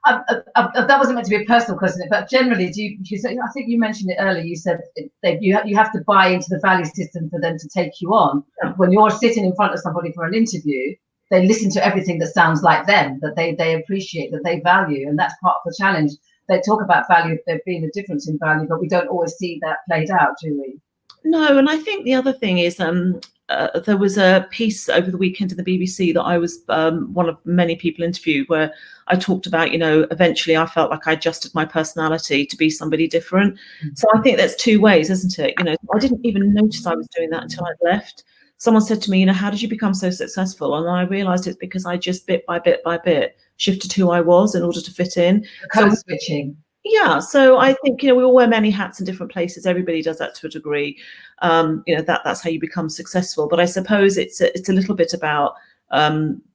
That wasn't meant to be a personal question, but generally, I think you mentioned it earlier. You said you have to buy into the value system for them to take you on. Yeah. When you're sitting in front of somebody for an interview, they listen to everything that sounds like them, that they appreciate, that they value, and that's part of the challenge. They talk about value, there being a difference in value, but we don't always see that played out, do we? No, and I think the other thing is there was a piece over the weekend in the BBC that I was one of many people interviewed, where I talked about, eventually I felt like I adjusted my personality to be somebody different. Mm-hmm. So I think that's two ways, isn't it? I didn't even notice I was doing that until I'd left. Someone said to me, how did you become so successful? And I realised it's because I just bit by bit shifted who I was in order to fit in. Code switching. Yeah, so I think we all wear many hats in different places. Everybody does that to a degree. That's how you become successful. But I suppose it's a little bit about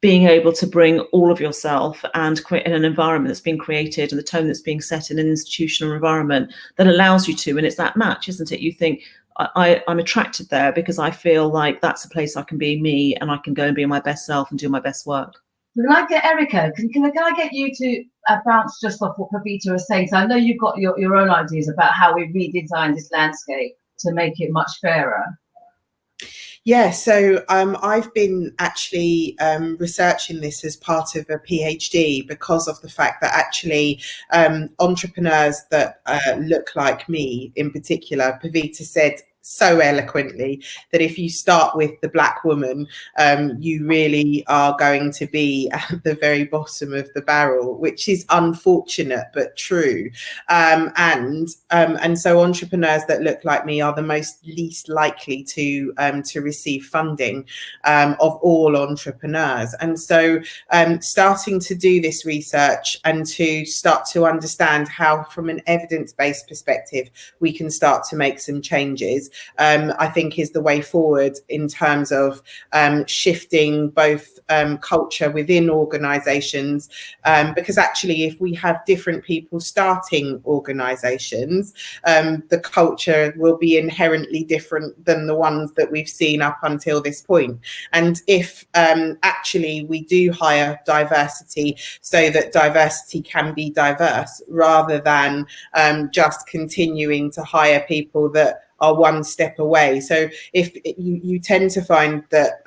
being able to bring all of yourself and create in an environment that's been created and the tone that's being set in an institutional environment that allows you to. And it's that match, isn't it? You think I'm attracted there because I feel like that's a place I can be me and I can go and be my best self and do my best work. Can I get Erica? Can I get you to bounce just off what Pavita is saying? So I know you've got your own ideas about how we redesign this landscape to make it much fairer. Yeah, so I've been actually researching this as part of a PhD because of the fact that actually entrepreneurs that look like me in particular, Pavita said so eloquently that if you start with the black woman, you really are going to be at the very bottom of the barrel, which is unfortunate but true. And so entrepreneurs that look like me are the least likely to receive funding of all entrepreneurs. And so starting to do this research and to start to understand how, from an evidence-based perspective, we can start to make some changes, I think is the way forward in terms of shifting both culture within organisations, because actually if we have different people starting organisations, the culture will be inherently different than the ones that we've seen up until this point. And if actually we do hire diversity so that diversity can be diverse, rather than just continuing to hire people that are one step away. So if you tend to find that,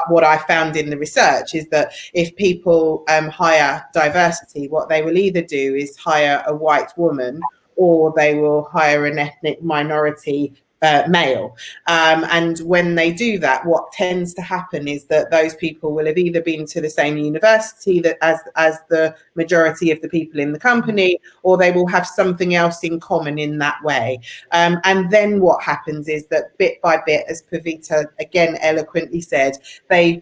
what I found in the research is that if people hire diversity, what they will either do is hire a white woman or they will hire an ethnic minority male. And when they do that, what tends to happen is that those people will have either been to the same university that as the majority of the people in the company, or they will have something else in common in that way. And then what happens is that bit by bit, as Pavita again eloquently said, they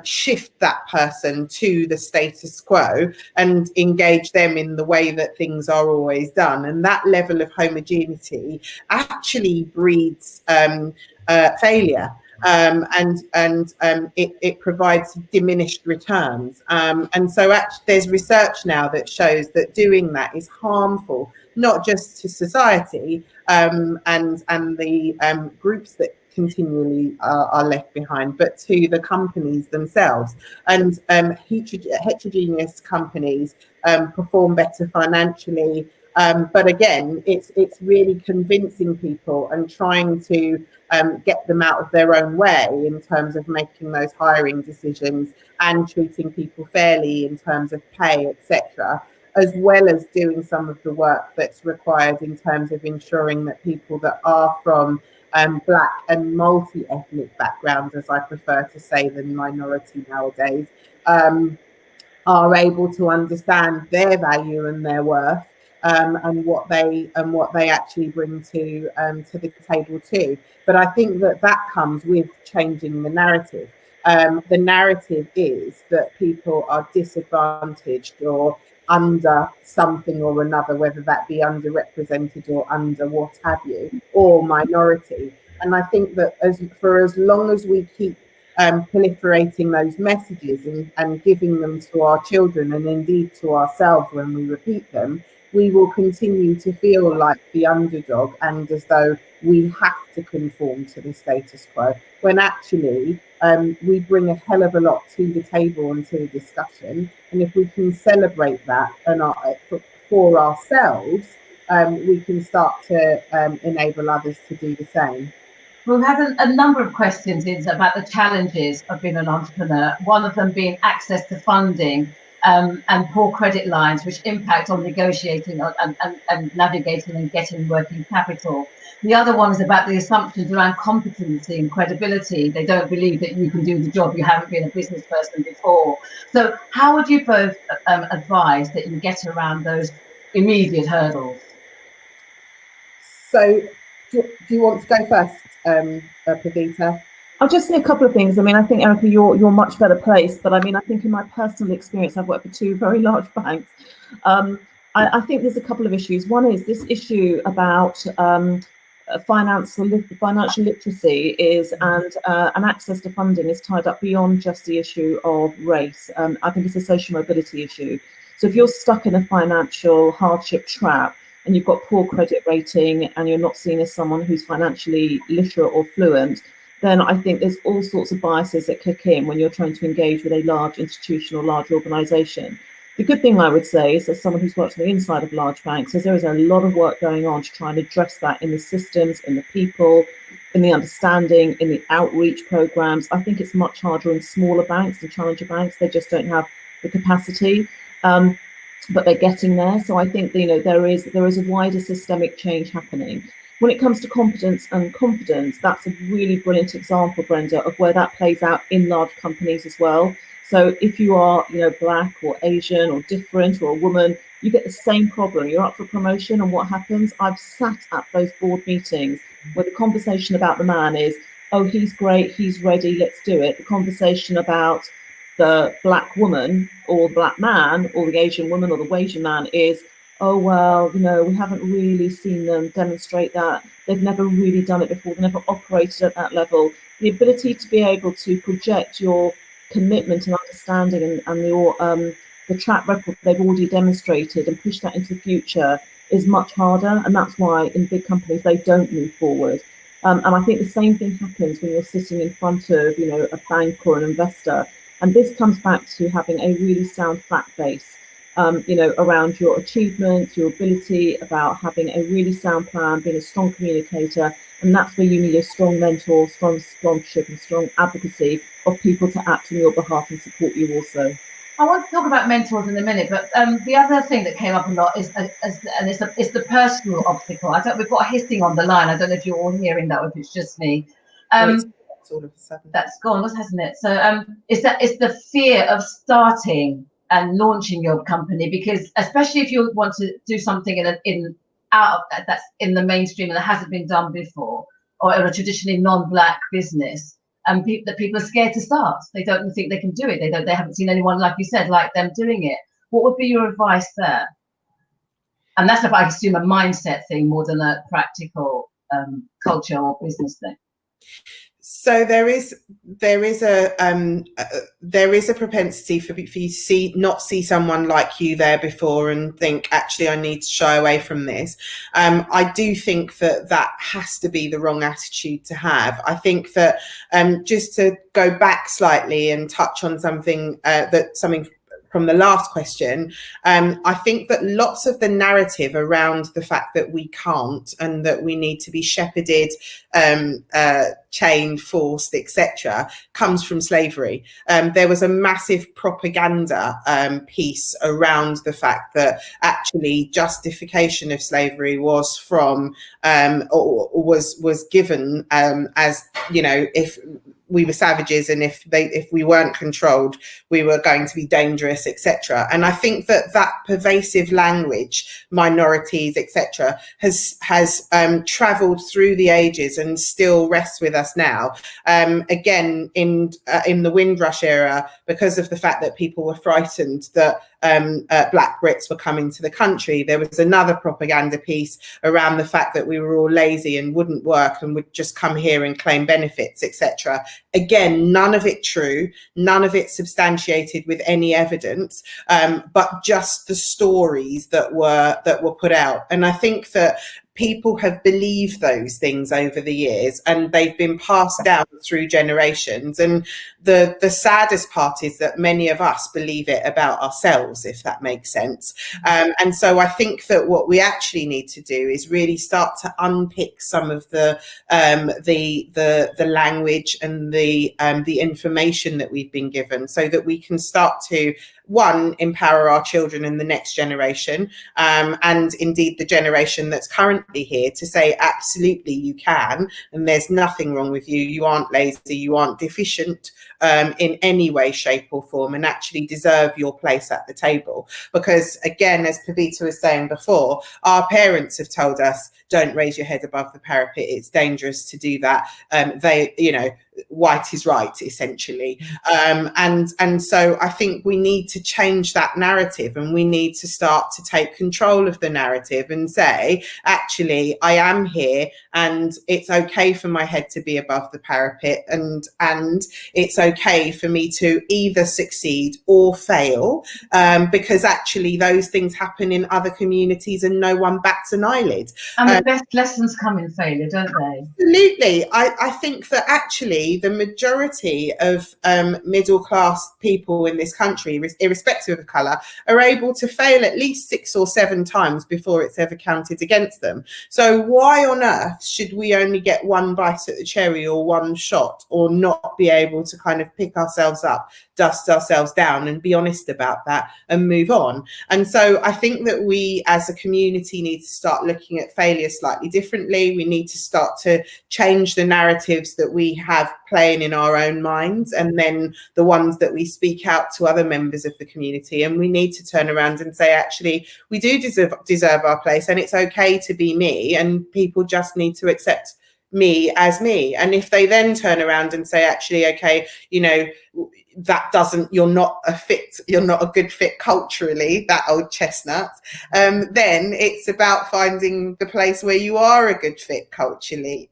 shift that person to the status quo and engage them in the way that things are always done. And that level of homogeneity actually breeds failure. It provides diminished returns. And so actually there's research now that shows that doing that is harmful, not just to society and the groups that continually are left behind, but to the companies themselves. And heterogeneous companies perform better financially. But again, it's really convincing people and trying to get them out of their own way in terms of making those hiring decisions and treating people fairly in terms of pay, etc., as well as doing some of the work that's required in terms of ensuring that people that are from Black and multi-ethnic backgrounds, as I prefer to say than minority nowadays, are able to understand their value and their worth, and what they actually bring to the table too. But I think that comes with changing the narrative. The narrative is that people are disadvantaged or under something or another, whether that be underrepresented or under what have you, or minority. And I think that for as long as we keep proliferating those messages and giving them to our children and indeed to ourselves when we repeat them, we will continue to feel like the underdog and as though we have to conform to the status quo, when actually we bring a hell of a lot to the table and to the discussion. And if we can celebrate that and for ourselves, we can start to enable others to do the same. We've had a number of questions about the challenges of being an entrepreneur, one of them being access to funding and poor credit lines, which impact on negotiating and navigating and getting working capital. The other one is about the assumptions around competency and credibility. They don't believe that you can do the job, you haven't been a business person before. So how would you both advise that you get around those immediate hurdles? So do you want to go first, Pravita? I'll just say a couple of things. I mean, I think, Erica, you're much better placed, but I mean, I think in my personal experience, I've worked for 2 very large banks. I think there's a couple of issues. One is this issue about financial literacy and access to funding is tied up beyond just the issue of race. I think it's a social mobility issue. So if you're stuck in a financial hardship trap and you've got poor credit rating and you're not seen as someone who's financially literate or fluent, then I think there's all sorts of biases that kick in when you're trying to engage with a large institution or large organisation. The good thing I would say is, as someone who's worked on the inside of large banks, is there is a lot of work going on to try and address that in the systems, in the people, in the understanding, in the outreach programs. I think it's much harder in smaller banks and challenger banks. They just don't have the capacity, but they're getting there. So I think, you know, there is a wider systemic change happening. When it comes to competence and confidence, that's a really brilliant example, Brenda, of where that plays out in large companies as well. So if you are, you know, Black or Asian or different or a woman, you get the same problem. You're up for promotion, and what happens? I've sat at those board meetings where the conversation about the man is, oh, he's great, he's ready, let's do it. The conversation about the Black woman or the Black man or the Asian woman or the Asian man is, oh, well, you know, we haven't really seen them demonstrate that. They've never really done it before. They've never operated at that level. The ability to be able to project your commitment and understanding and your the track record they've already demonstrated and push that into the future is much harder. And that's why in big companies, they don't move forward. And I think the same thing happens when you're sitting in front of, you know, a bank or an investor. And this comes back to having a really sound fact base. You know, around your achievements, your ability, about having a really sound plan, being a strong communicator. And that's where you need a strong mentor, strong sponsorship and strong advocacy of people to act on your behalf and support you also. I want to talk about mentors in a minute, but the other thing that came up a lot is it's the personal obstacle. We've got a hissing on the line. I don't know if you're all hearing that or if it's just me. It's all of a sudden. That's gone, hasn't it? So it's the fear of starting and launching your company, because especially if you want to do something that's in the mainstream and that hasn't been done before, or in a traditionally non-Black business, and people are scared to start. They don't think they can do it. They haven't seen anyone, like you said, like them doing it. What would be your advice there? And that's about, I assume, a mindset thing more than a practical culture or business thing. So there is a propensity for you to not see someone like you there before and think, actually, I need to shy away from this. I do think that has to be the wrong attitude to have. I think that just to go back slightly and touch on something from the last question, I think that lots of the narrative around the fact that we can't and that we need to be shepherded, chained, forced, etc., comes from slavery. There was a massive propaganda piece around the fact that actually justification of slavery was from or was given as, you know, if we were savages and if we weren't controlled, we were going to be dangerous, etc. And I think that pervasive language, minorities, etc., has travelled through the ages and still rests with us now. Again, in the Windrush era, because of the fact that people were frightened that Black Brits were coming to the country. There was another propaganda piece around the fact that we were all lazy and wouldn't work and would just come here and claim benefits, etc. Again, none of it true, none of it substantiated with any evidence, but just the stories that were put out. And I think that people have believed those things over the years, and they've been passed down through generations. And the saddest part is that many of us believe it about ourselves, if that makes sense. And so I think that what we actually need to do is really start to unpick some of the language and the information that we've been given, so that we can start to, one, empower our children in the next generation, and indeed the generation that's currently here, to say absolutely you can, and there's nothing wrong with you. You aren't lazy, you aren't deficient in any way, shape or form, and actually deserve your place at the table. Because again, as Pavita was saying before, our parents have told us, don't raise your head above the parapet, it's dangerous to do that. They, you know, white is right, essentially. And so I think we need to change that narrative, and we need to start to take control of the narrative and say, actually, I am here, and it's okay for my head to be above the parapet, and it's okay for me to either succeed or fail, because actually those things happen in other communities and no one bats an eyelid. And the best lessons come in failure, don't they? Absolutely. I think that actually the majority of middle class people in this country, irrespective of colour, are able to fail at least 6 or 7 times before it's ever counted against them. So why on earth should we only get one bite at the cherry or one shot, or not be able to kind of pick ourselves up, dust ourselves down and be honest about that and move on? And so I think that we as a community need to start looking at failure slightly differently. We need to start to change the narratives that we have playing in our own minds, and then the ones that we speak out to other members of the community. And we need to turn around and say, actually, we do deserve our place, and it's okay to be me, and people just need to accept me as me. And if they then turn around and say, actually, okay, you know, that doesn't, you're not a good fit culturally, that old chestnut, then it's about finding the place where you are a good fit culturally,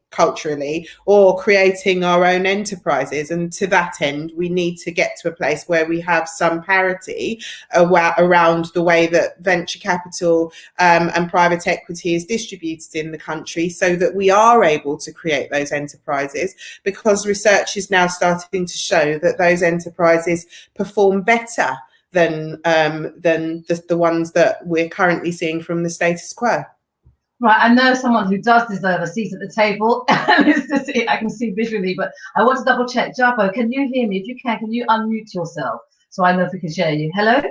or creating our own enterprises. And to that end, we need to get to a place where we have some parity around the way that venture capital and private equity is distributed in the country, so that we are able to create those enterprises, because research is now starting to show that those enterprises perform better than the ones that we're currently seeing from the status quo. Right, I know someone who does deserve a seat at the table. I can see visually, but I want to double check. Jabo, can you hear me? If you can you unmute yourself so I know if we can share you? Hello?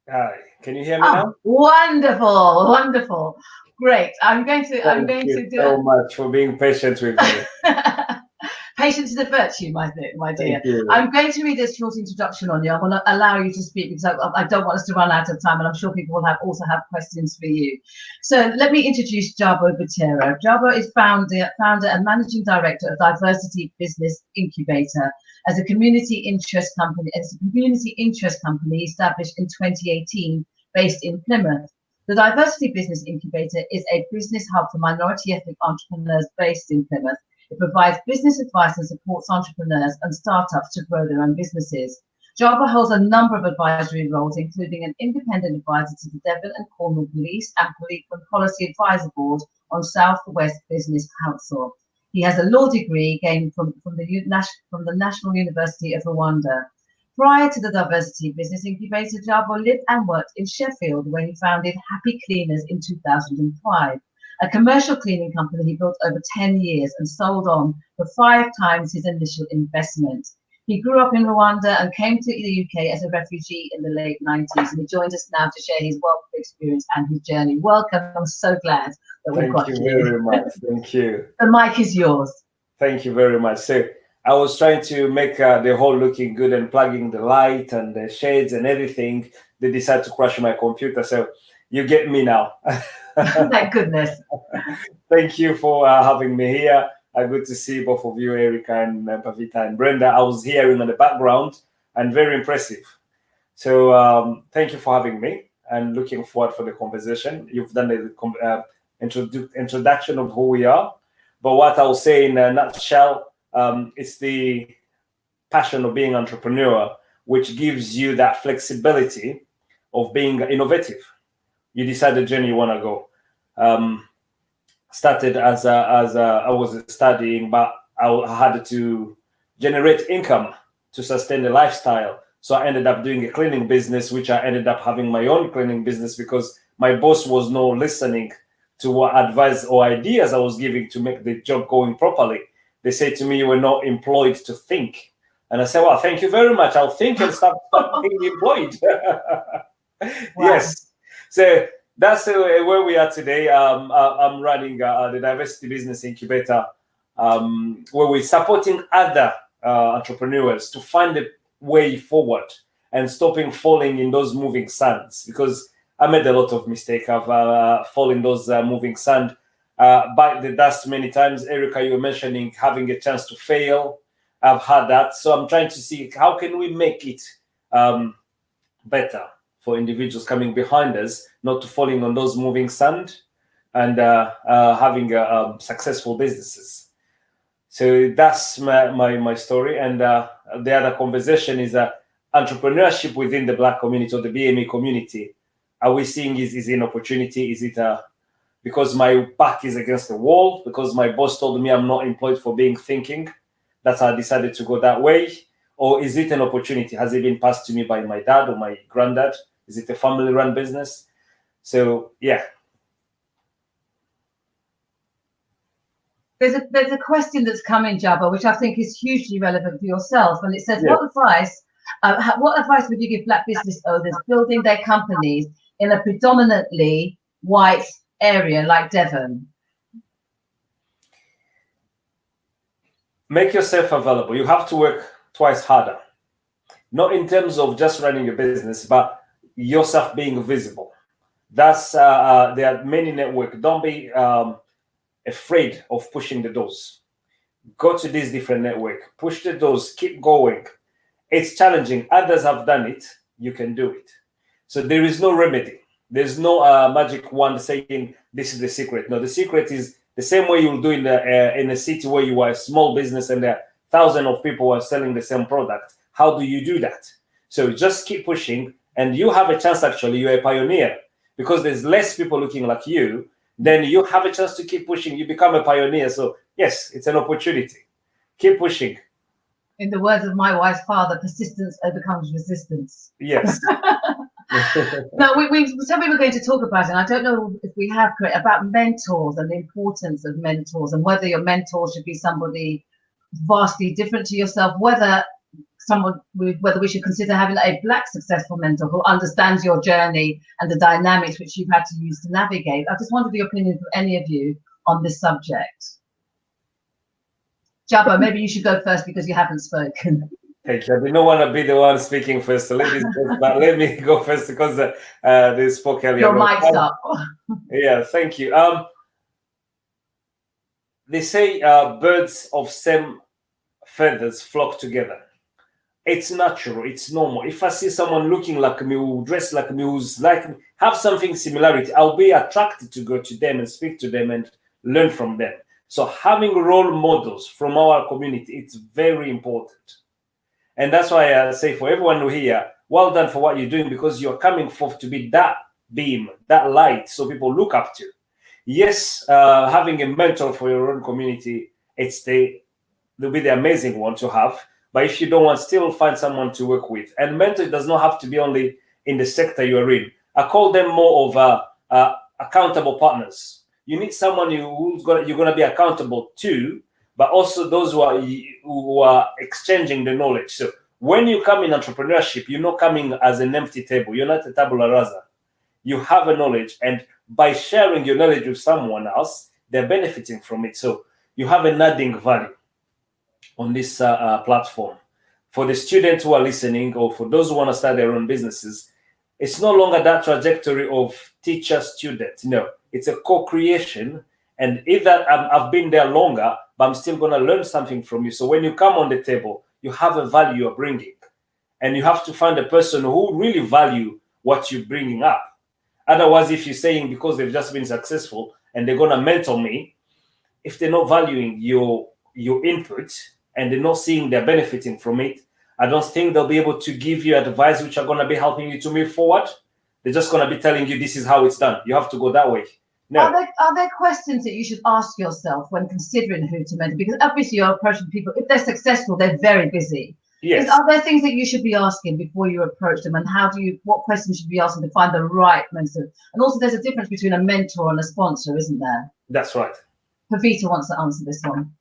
Hi, can you hear me now? Wonderful, wonderful. Great. I'm going to Thank you so much for being patient with me. Patience is a virtue, my dear. I'm going to read a short introduction on you. I want to allow you to speak, because I don't want us to run out of time, and I'm sure people will also have questions for you. So let me introduce Jabo Botero. Jabo is founder and managing director of Diversity Business Incubator, as a community interest company. Established in 2018, based in Plymouth. The Diversity Business Incubator is a business hub for minority ethnic entrepreneurs based in Plymouth. It provides business advice and supports entrepreneurs and startups to grow their own businesses. Jabo holds a number of advisory roles, including an independent advisor to the Devon and Cornwall Police and Policy Advisor Board on South West Business Council. He has a law degree gained from the National University of Rwanda. Prior to the Diversity Business Incubator, Jabo lived and worked in Sheffield, where he founded Happy Cleaners in 2005. A commercial cleaning company he built over 10 years and sold on for 5 times his initial investment. He grew up in Rwanda and came to the UK as a refugee in the late 90s, and he joins us now to share his wealth of experience and his journey. Welcome. I'm so glad that we've got you. Thank you very much. Thank you. The mic is yours. Thank you very much. So I was trying to make the whole looking good and plugging the light and the shades and everything. They decided to crash my computer. So you get me now. Thank goodness. Thank you for having me here. Good to see both of you, Erica and Pavita and Brenda. I was hearing in the background, and very impressive. So thank you for having me, and looking forward for the conversation. You've done the introduction of who we are, but what I'll say in a nutshell, it's the passion of being an entrepreneur, which gives you that flexibility of being innovative. You decide the journey you want to go. Started as I was studying, but I had to generate income to sustain the lifestyle. So I ended up doing a cleaning business, which I ended up having my own cleaning business because my boss was not listening to what advice or ideas I was giving to make the job going properly. They said to me, "You were not employed to think." And I said, "Well, thank you very much. I'll think and stop being employed." Wow. Yes. So that's where we are today. I'm running the diversity business incubator, where we're supporting other entrepreneurs to find a way forward and stopping falling in those moving sands, because I made a lot of mistakes. I've fallen in those moving sand, bite the dust many times. Erica, you were mentioning having a chance to fail. I've had that. So I'm trying to see how can we make it better for individuals coming behind us, not to falling on those moving sand, and having successful businesses. So that's my story. And the other conversation is entrepreneurship within the Black community or the BME community. Are we seeing is an opportunity? Is it because my back is against the wall? Because my boss told me I'm not employed for being thinking? That's how I decided to go that way. Or is it an opportunity? Has it been passed to me by my dad or my granddad? Is it a family-run business? So, yeah. There's a question that's come in, Jabba, which I think is hugely relevant for yourself. And it says, what advice would you give Black business owners building their companies in a predominantly white area like Devon? Make yourself available. You have to work twice harder. Not in terms of just running a business, but yourself being visible. That's there are many networks. Don't be afraid of pushing the doors. Go to this different network. Push the doors. Keep going. It's challenging. Others have done it. You can do it. So there is no remedy. There's no magic wand saying this is the secret. No, the secret is the same way you'll do in a city where you are a small business and there are thousands of people who are selling the same product. How do you do that? So just keep pushing, and you have a chance. Actually, you're a pioneer because there's less people looking like you. Then you have a chance to keep pushing. You become a pioneer. So yes, it's an opportunity. Keep pushing. In the words of my wife's father, persistence overcomes resistance. Yes. Now, we said we were going to talk about it, and I don't know if we have, about mentors and the importance of mentors, and whether your mentor should be somebody vastly different to yourself, whether we should consider having a Black successful mentor who understands your journey and the dynamics which you've had to use to navigate. I just wanted the opinion from any of you on this subject. Jabba, maybe you should go first because you haven't spoken. Thank you. I didn't want to be the one speaking first, so ladies first, but let me go first because they spoke earlier. Your mic's up. Yeah, thank you. They say birds of same feathers flock together. It's natural. It's normal. If I see someone looking like me, who dressed like me, who's like me, have something similarity, I'll be attracted to go to them and speak to them and learn from them. So having role models from our community, it's very important. And that's why I say for everyone who here, well done for what you're doing, because you're coming forth to be that beam, that light, so people look up to. Yes, having a mentor for your own community, will be the amazing one to have. But if you don't want, still find someone to work with. And mentor does not have to be only in the sector you're in. I call them more of accountable partners. You need someone you're going to be accountable to, but also those who are exchanging the knowledge. So when you come in entrepreneurship, you're not coming as an empty table. You're not a tabula rasa. You have a knowledge, and by sharing your knowledge with someone else, they're benefiting from it. So you have an adding value on this platform. For the students who are listening, or for those who want to start their own businesses, it's no longer that trajectory of teacher-student. No, it's a co-creation. And if that I've been there longer, but I'm still going to learn something from you. So when you come on the table, you have a value you're bringing. and you have to find a person who really value what you're bringing up. Otherwise, if you're saying because they've just been successful and they're going to mentor me, if they're not valuing your input and they're not seeing they're benefiting from it, I don't think they'll be able to give you advice which are going to be helping you to move forward. They're just going to be telling you this is how it's done. You have to go that way. No. Are there questions that you should ask yourself when considering who to mentor? Because obviously you're approaching people. If they're successful, they're very busy. Yes. Are there things that you should be asking before you approach them, and what questions should you be asking to find the right mentor? And also, there's a difference between a mentor and a sponsor, isn't there? That's right. Pavita wants to answer this one.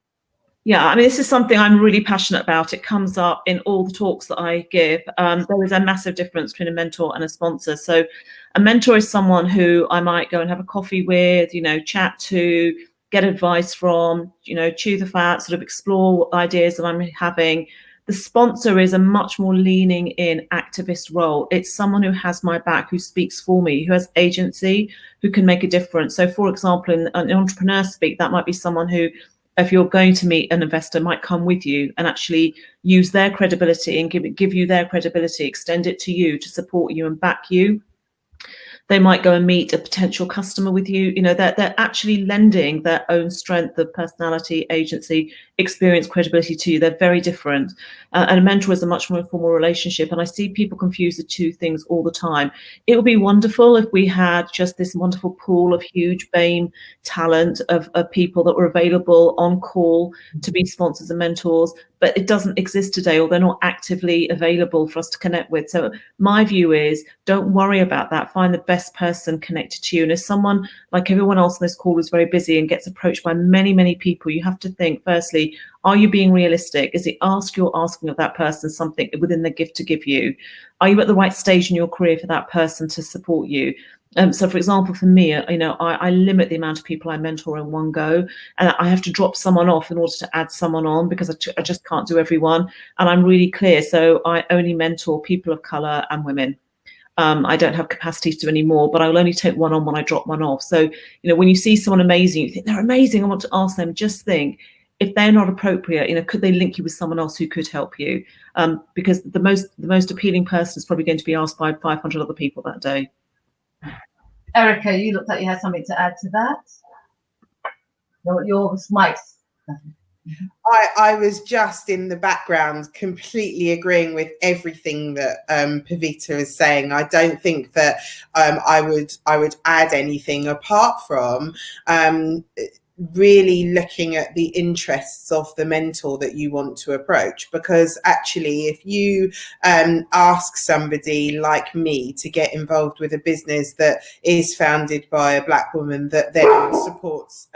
Yeah, I mean, this is something I'm really passionate about. It comes up in all the talks that I give. There is a massive difference between a mentor and a sponsor. So a mentor is someone who I might go and have a coffee with, chat to, get advice from, chew the fat, sort of explore ideas that I'm having. The sponsor is a much more leaning in activist role. It's someone who has my back, who speaks for me, who has agency, who can make a difference. So for example, in an entrepreneur speak, that might be someone who, if you're going to meet an investor, might come with you and actually use their credibility and give you their credibility, extend it to you to support you and back you. They might go and meet a potential customer with you. They're actually lending their own strength of personality, agency, experience, credibility to you. They're very different. And a mentor is a much more informal relationship. And I see people confuse the two things all the time. It would be wonderful if we had just this wonderful pool of huge BAME talent of people that were available on call to be sponsors and mentors, but it doesn't exist today, or they're not actively available for us to connect with. So my view is, don't worry about that. Find the best person connected to you. And if someone, like everyone else on this call, is very busy and gets approached by many, many people, you have to think, firstly, are you being realistic? Is the ask you're asking of that person something within the gift to give you? Are you at the right stage in your career for that person to support you? So, for example, for me, I limit the amount of people I mentor in one go, and I have to drop someone off in order to add someone on, because I just can't do everyone. And I'm really clear. So I only mentor people of colour and women. I don't have capacity to do any more, but I will only take one on when I drop one off. So, when you see someone amazing, you think they're amazing, I want to ask them, just think, if they're not appropriate, could they link you with someone else who could help you? Because the most appealing person is probably going to be asked by 500 other people that day. Erica, you looked like you had something to add to that. Your mic's. I was just in the background completely agreeing with everything that Pavita is saying. I don't think that I would add anything apart from really looking at the interests of the mentor that you want to approach. Because actually, if you ask somebody like me to get involved with a business that is founded by a Black woman that then supports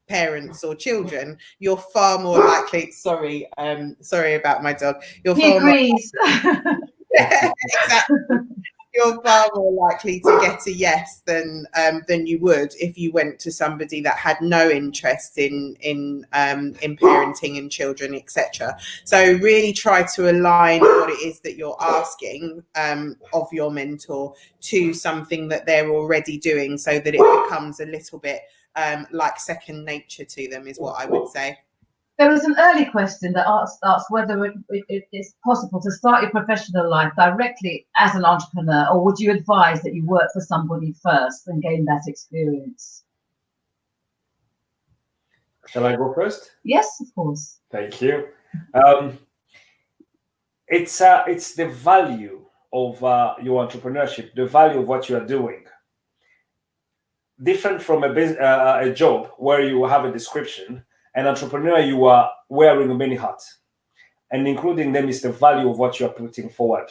parents or children, you're far more likely, sorry about my dog, He agrees. Yeah, exactly. You're far more likely to get a yes than you would if you went to somebody that had no interest in parenting and children, etc. So really try to align what it is that you're asking of your mentor to something that they're already doing, so that it becomes a little bit like second nature to them, is what I would say. There was an early question that asks whether it's possible to start your professional life directly as an entrepreneur, or would you advise that you work for somebody first and gain that experience? Shall I go first? Yes, of course. Thank you. It's the value of your entrepreneurship, the value of what you are doing. Different from a job where you have a description. An entrepreneur, you are wearing many hats, and including them is the value of what you are putting forward.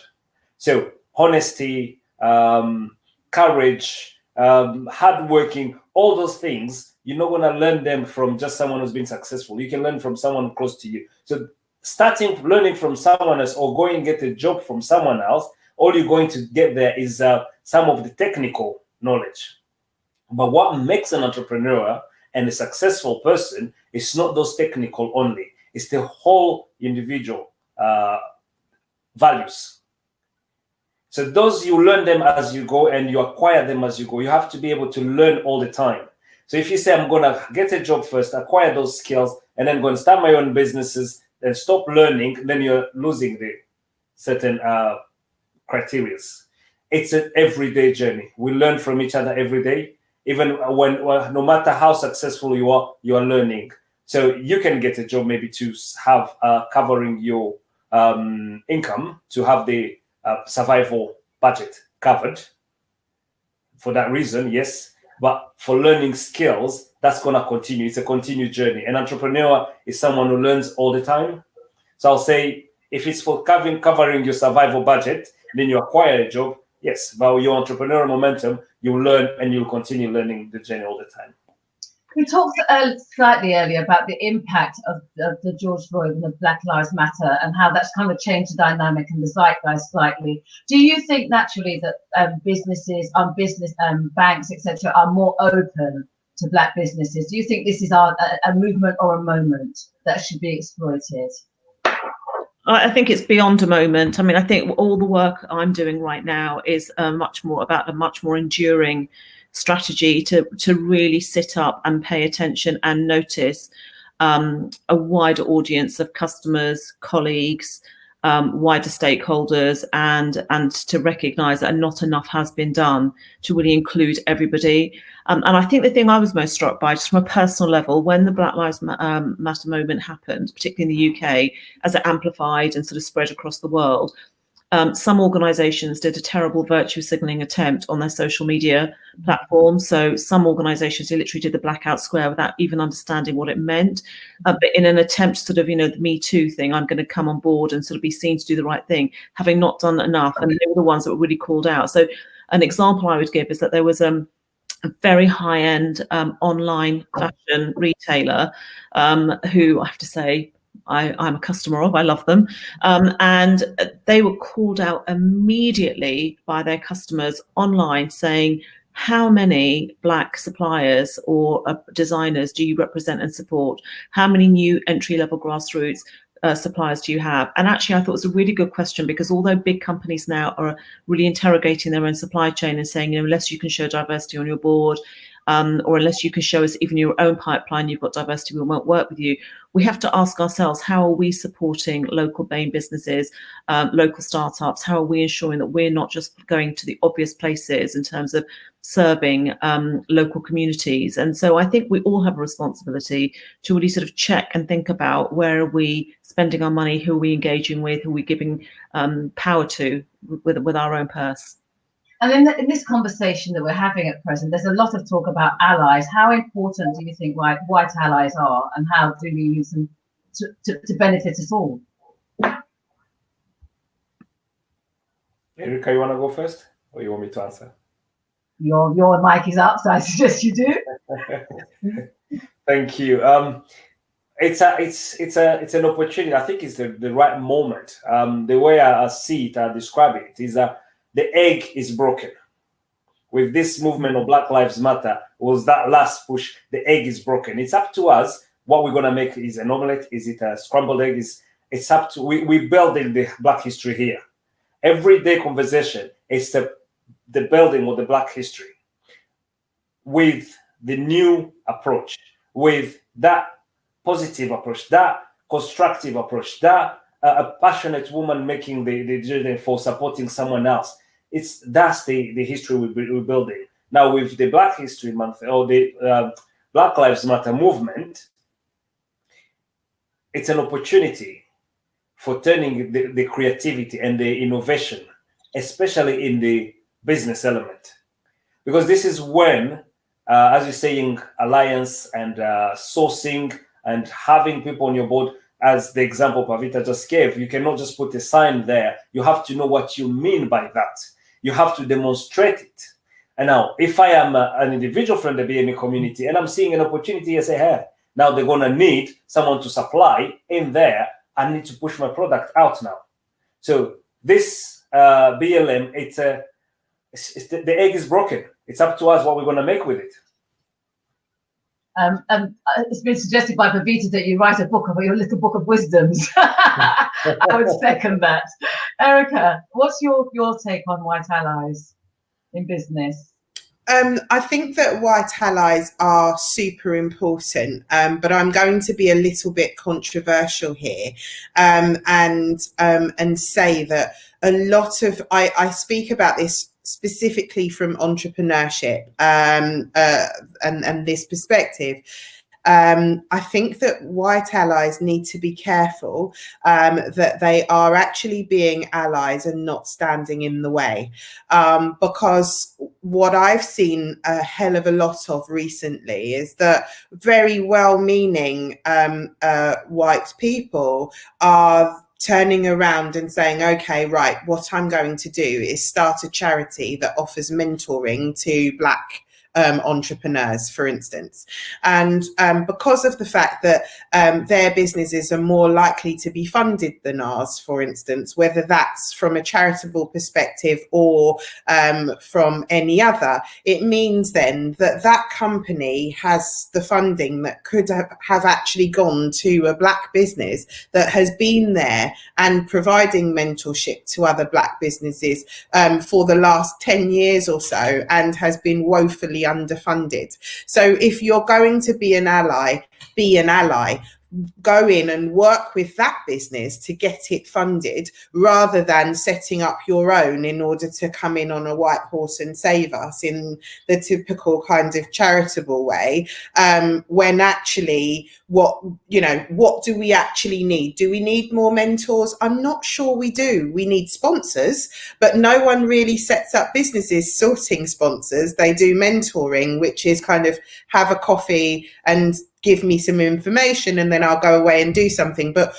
So honesty, courage, hardworking, all those things, you're not going to learn them from just someone who's been successful. You can learn from someone close to you. So learning from someone else or going and get a job from someone else, all you're going to get there is some of the technical knowledge. But what makes an entrepreneur and a successful person is not those technical only. It's the whole individual values. So those, you learn them as you go and you acquire them as you go. You have to be able to learn all the time. So if you say, I'm going to get a job first, acquire those skills, and then going to start my own businesses and stop learning, then you're losing the certain criteria. It's an everyday journey. We learn from each other every day. Even when no matter how successful you are learning. So you can get a job maybe to have covering your income, to have the survival budget covered. For that reason, yes. But for learning skills, that's going to continue. It's a continued journey. An entrepreneur is someone who learns all the time. So I'll say, if it's for covering your survival budget, then you acquire a job. Yes, but your entrepreneurial momentum, you learn and you'll continue learning the journey all the time. We talked slightly earlier about the impact of the George Floyd and the Black Lives Matter and how that's kind of changed the dynamic and the zeitgeist slightly. Do you think naturally that businesses, banks, etc., are more open to Black businesses? Do you think this is a movement or a moment that should be exploited? I think it's beyond a moment. I mean, I think all the work I'm doing right now is much more about a much more enduring strategy to really sit up and pay attention and notice a wider audience of customers, colleagues, wider stakeholders, and to recognise that not enough has been done to really include everybody. And I think the thing I was most struck by, just from a personal level, when the Black Lives Matter moment happened, particularly in the UK, as it amplified and sort of spread across the world, some organisations did a terrible virtue signalling attempt on their social media platforms. So some organisations literally did the blackout square without even understanding what it meant. But in an attempt to sort of, the Me Too thing, I'm going to come on board and sort of be seen to do the right thing, having not done enough. And they were the ones that were really called out. So an example I would give is that there was a very high-end online fashion retailer who, I have to say, I'm a customer of. I love them. And they were called out immediately by their customers online saying, how many Black suppliers or designers do you represent and support? How many new entry-level grassroots suppliers do you have? And actually, I thought it was a really good question, because although big companies now are really interrogating their own supply chain and saying, unless you can show diversity on your board, or unless you can show us even your own pipeline, you've got diversity, we won't work with you. We have to ask ourselves, how are we supporting local BAME businesses, local startups? How are we ensuring that we're not just going to the obvious places in terms of serving local communities? And so I think we all have a responsibility to really sort of check and think about, where are we spending our money, who are we engaging with, who are we giving power to with our own purse? And in this conversation that we're having at present, there's a lot of talk about allies. How important do you think white allies are, and how do we use them to benefit us all? Erica, you want to go first, or you want me to answer? Your mic is up, so I suggest you do. Thank you. It's an opportunity. I think it's the right moment. The way I see it, I describe it, is that the egg is broken. With this movement of Black Lives Matter, was that last push, the egg is broken. It's up to us what we're going to make. Is an omelette? Is it a scrambled egg? It's up to, we building the Black history here. Everyday conversation is the building of the Black history with the new approach, with that positive approach, that constructive approach, that a passionate woman making the journey for supporting someone else. That's the history we're building. Now with the Black History Month, or the Black Lives Matter movement, it's an opportunity for turning the creativity and the innovation, especially in the business element. Because this is when, as you're saying, alliance and sourcing and having people on your board, as the example Pavita just gave, you cannot just put a sign there. You have to know what you mean by that. You have to demonstrate it. And now, if I am an individual from the BME community and I'm seeing an opportunity, I say, hey, now they're going to need someone to supply in there. I need to push my product out now. So this BLM, the egg is broken. It's up to us what we're going to make with it. It's been suggested by Pavita that you write your little book of wisdoms. I would second that. Erica, what's your take on white allies in business? I think that white allies are super important, but I'm going to be a little bit controversial here, and say that a lot of I speak about this specifically from entrepreneurship, and this perspective. I think that white allies need to be careful that they are actually being allies and not standing in the way, because what I've seen a hell of a lot of recently is that very well-meaning white people are turning around and saying, okay, right, what I'm going to do is start a charity that offers mentoring to Black entrepreneurs, for instance. And because of the fact that their businesses are more likely to be funded than ours, for instance, whether that's from a charitable perspective or from any other, it means then that that company has the funding that could have actually gone to a Black business that has been there and providing mentorship to other Black businesses for the last 10 years or so, and has been woefully underfunded. So if you're going to be an ally, be an ally. Go in and work with that business to get it funded, rather than setting up your own in order to come in on a white horse and save us in the typical kind of charitable way, when actually what do we actually need? Do we need more mentors? I'm not sure we do. We need sponsors, but no one really sets up businesses sorting sponsors. They do mentoring, which is kind of have a coffee and give me some information and then I'll go away and do something. But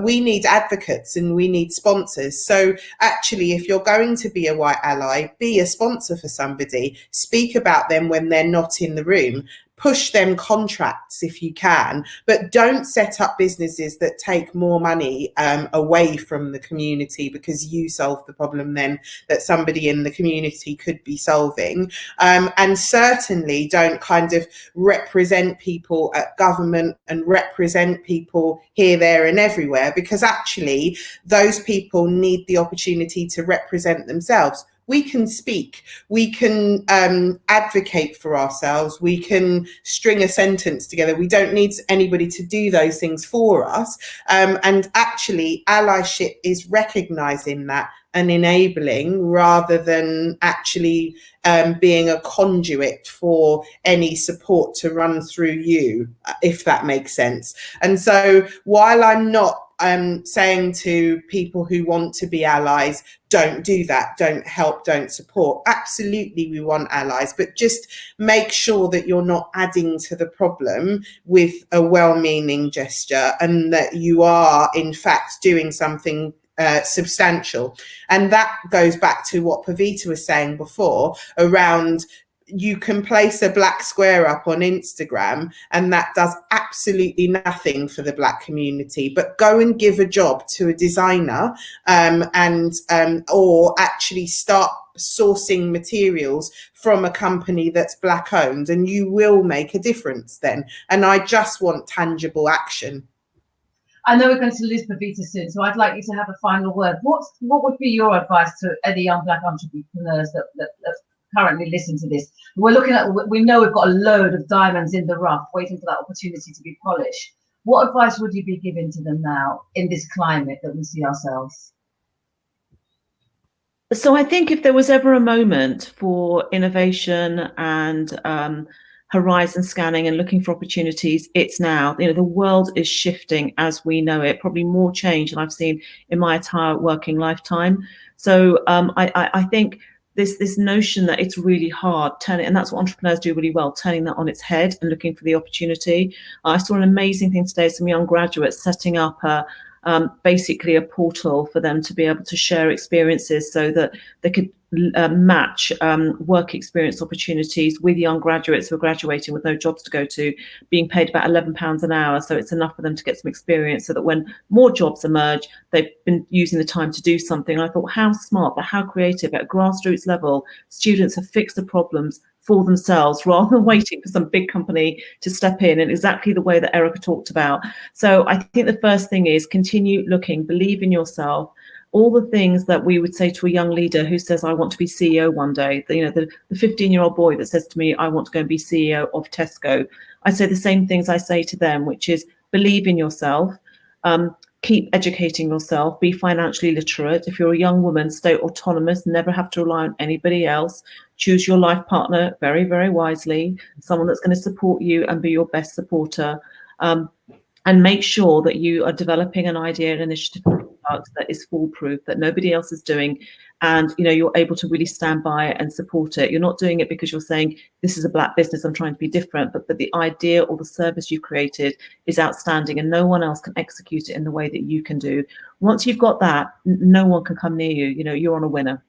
we need advocates and we need sponsors. So actually, if you're going to be a white ally, be a sponsor for somebody, speak about them when they're not in the room, push them contracts if you can, but don't set up businesses that take more money away from the community because you solve the problem then that somebody in the community could be solving. And certainly don't kind of represent people at government and represent people here, there and everywhere, because actually those people need the opportunity to represent themselves. We can speak, we can advocate for ourselves, we can string a sentence together. We don't need anybody to do those things for us. And actually, allyship is recognizing that and enabling, rather than actually being a conduit for any support to run through you, if that makes sense. And so while I'm not saying to people who want to be allies, don't do that, don't help, don't support. Absolutely, we want allies, but just make sure that you're not adding to the problem with a well-meaning gesture, and that you are, in fact, doing something substantial. And that goes back to what Pavita was saying before around, you can place a Black square up on Instagram and that does absolutely nothing for the Black community, but go and give a job to a designer or actually start sourcing materials from a company that's Black owned, and you will make a difference then. And I just want tangible action. I know we're going to lose Pavita soon, so I'd like you to have a final word. What would be your advice to any young Black entrepreneurs that currently listen to this? We know we've got a load of diamonds in the rough waiting for that opportunity to be polished. What advice would you be giving to them now in this climate that we see ourselves? So I think if there was ever a moment for innovation and horizon scanning and looking for opportunities, it's now. The world is shifting as we know it, probably more change than I've seen in my entire working lifetime. So I think this notion that it's really hard, and that's what entrepreneurs do really well, turning that on its head and looking for the opportunity. I saw an amazing thing today, some young graduates setting up basically a portal for them to be able to share experiences so that they could match work experience opportunities with young graduates who are graduating with no jobs to go to, being paid about £11 an hour. So it's enough for them to get some experience so that when more jobs emerge, they've been using the time to do something. And I thought, how smart, but how creative. At a grassroots level, students have fixed the problems for themselves rather than waiting for some big company to step in exactly the way that Erica talked about. So I think the first thing is continue looking, believe in yourself. all the things that we would say to a young leader who says, I want to be CEO one day, the 15-year-old boy that says to me, I want to go and be CEO of Tesco, I say the same things I say to them, which is believe in yourself, keep educating yourself, be financially literate. If you're a young woman, stay autonomous, never have to rely on anybody else. Choose your life partner very, very wisely, someone that's going to support you and be your best supporter. And make sure that you are developing an idea and initiative that is foolproof, that nobody else is doing, and you're able to really stand by it and support it. You're not doing it because you're saying this is a black business, I'm trying to be different, but the idea or the service you created is outstanding and no one else can execute it in the way that you can do. Once you've got that, no one can come near you. You're on a winner.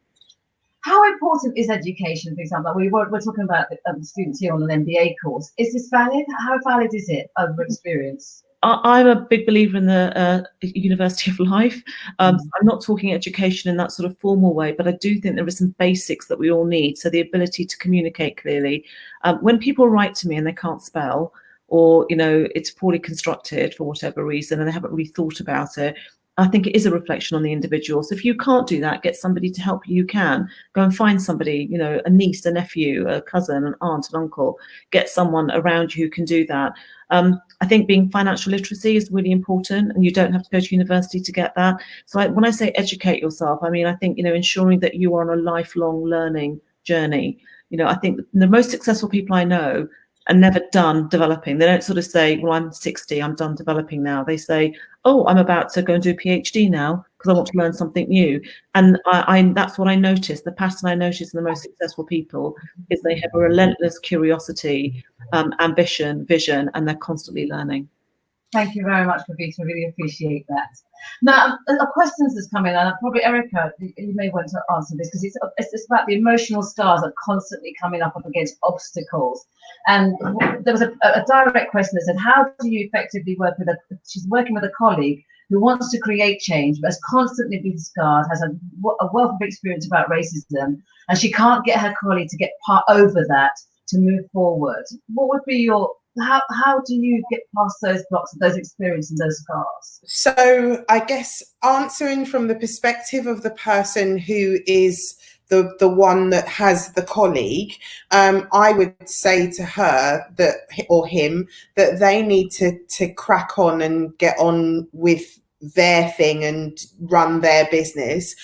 How important is education, for example? We're talking about the students here on an MBA course. Is this valid? How valid is it over experience? I'm a big believer in the University of Life. I'm not talking education in that sort of formal way, but I do think there are some basics that we all need. So the ability to communicate clearly. When people write to me and they can't spell, or it's poorly constructed for whatever reason and they haven't really thought about it, I think it is a reflection on the individual. So if you can't do that, get somebody to help you. You can go and find somebody, a niece, a nephew, a cousin, an aunt, an uncle. Get someone around you who can do that. I think being financial literacy is really important, and you don't have to go to university to get that. So when I say educate yourself, I mean, I think, ensuring that you are on a lifelong learning journey. I think the most successful people I know are never done developing. They don't sort of say, well, I'm 60, I'm done developing now. They say, oh, I'm about to go and do a PhD now because I want to learn something new. And that's what I noticed. The pattern I noticed in the most successful people is they have a relentless curiosity, ambition, vision, and they're constantly learning. Thank you very much, Pavita. I really appreciate that. Now, questions that's come in, and probably Erica, you may want to answer this because it's about the emotional scars that are constantly coming up against obstacles. And there was a direct question that said, how do you effectively work with she's working with a colleague who wants to create change, but has constantly been scarred, has a wealth of experience about racism, and she can't get her colleague to get over that to move forward. What would be how do you get past those blocks, those experiences, and those scars? So I guess answering from the perspective of the person who is the one that has the colleague, I would say to her or him that they need to crack on and get on with their thing and run their business,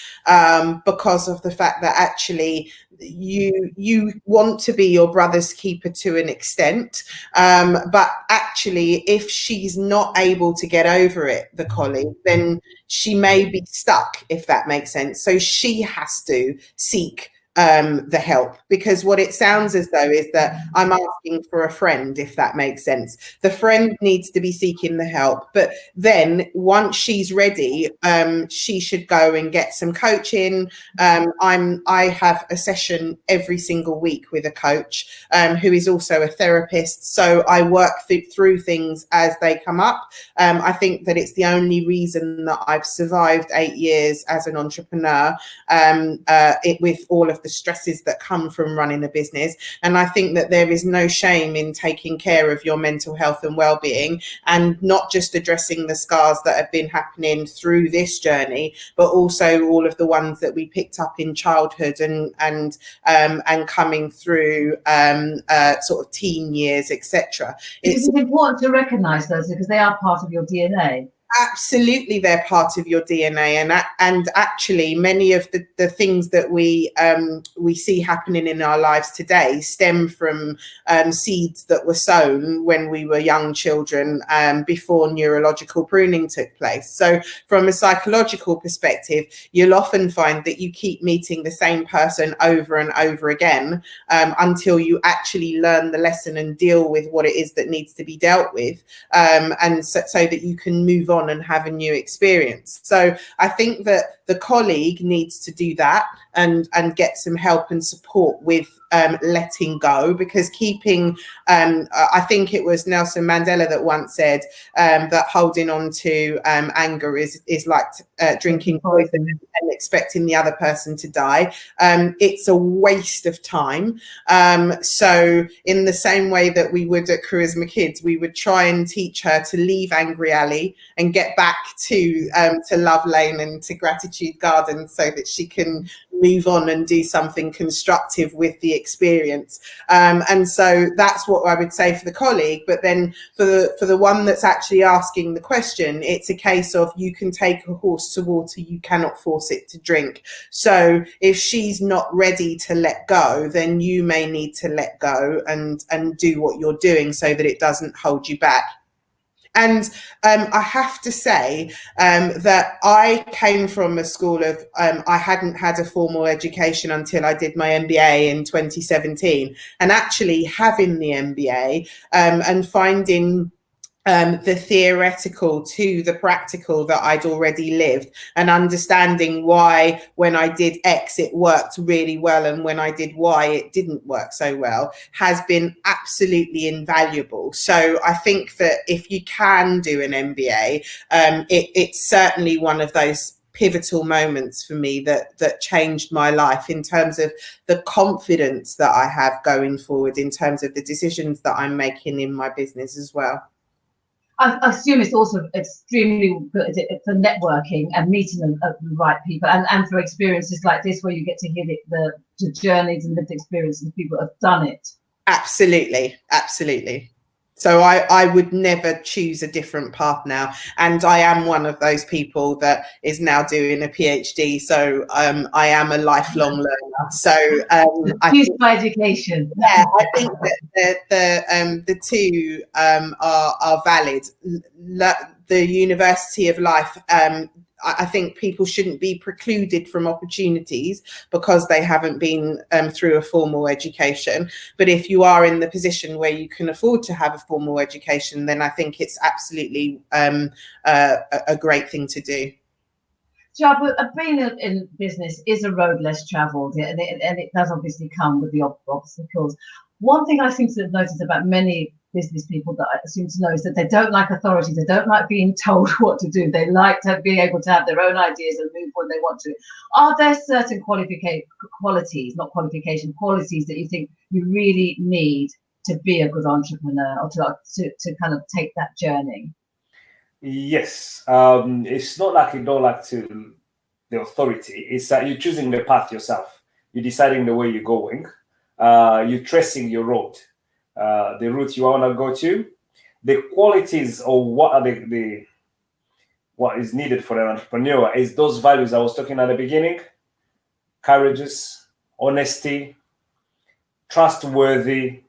because of the fact that actually you want to be your brother's keeper to an extent, but actually if she's not able to get over it, the colleague, then she may be stuck, if that makes sense. So she has to seek the help, because what it sounds as though is that I'm asking for a friend, if that makes sense. The friend needs to be seeking the help, but then once she's ready, she should go and get some coaching. I have a session every single week with a coach who is also a therapist, so I work through things as they come up. I think that it's the only reason that I've survived 8 years as an entrepreneur, with all of the stresses that come from running a business. And I think that there is no shame in taking care of your mental health and well-being, and not just addressing the scars that have been happening through this journey, but also all of the ones that we picked up in childhood and coming through sort of teen years, etc. It's important to recognize those because they are part of your DNA. Absolutely, they're part of your DNA, and actually many of the things that we see happening in our lives today stem from seeds that were sown when we were young children, before neurological pruning took place. So from a psychological perspective, you'll often find that you keep meeting the same person over and over again, until you actually learn the lesson and deal with what it is that needs to be dealt with, and so that you can move on and have a new experience. So I think that the colleague needs to do that and get some help and support with letting go, because keeping, I think it was Nelson Mandela that once said that holding on to anger is like drinking poison and expecting the other person to die. It's a waste of time. So in the same way that we would at Charisma Kids, we would try and teach her to leave Angry Alley and get back to Love Lane and to Gratitude Garden, so that she can move on and do something constructive with the experience. And so that's what I would say for the colleague. But then for the one that's actually asking the question, it's a case of, you can take a horse to water, you cannot force it to drink. So if she's not ready to let go, then you may need to let go and do what you're doing so that it doesn't hold you back. And I have to say that I came from a school of, I hadn't had a formal education until I did my MBA in 2017. And actually having the MBA and finding the theoretical to the practical that I'd already lived, and understanding why when I did X it worked really well and when I did Y it didn't work so well, has been absolutely invaluable. So I think that if you can do an MBA, it's certainly one of those pivotal moments for me that changed my life in terms of the confidence that I have going forward, in terms of the decisions that I'm making in my business as well. I assume it's also extremely good for networking and meeting the right people, and for experiences like this where you get to hear the journeys and lived experiences of people who have done it. Absolutely, absolutely. So I would never choose a different path now. And I am one of those people that is now doing a PhD. So I am a lifelong learner. So choose my education. Yeah, I think that the two are valid. The University of Life, I think people shouldn't be precluded from opportunities because they haven't been through a formal education. But if you are in the position where you can afford to have a formal education, then I think it's absolutely a great thing to do. Yeah, but being in business is a road less travelled, and it does obviously come with the obstacles. One thing I seem to have noticed about many business people that I seem to know is that they don't like authority. They don't like being told what to do. They like to be able to have their own ideas and move when they want to. Are there certain qualities that you think you really need to be a good entrepreneur, or to kind of take that journey? Yes, it's not like you don't like to the authority. It's that you're choosing the path yourself. You're deciding the way you're going. You're tracing your road, the route you want to go to. The qualities, or what are what is needed for an entrepreneur is those values I was talking at the beginning: courageous, honesty, trustworthy,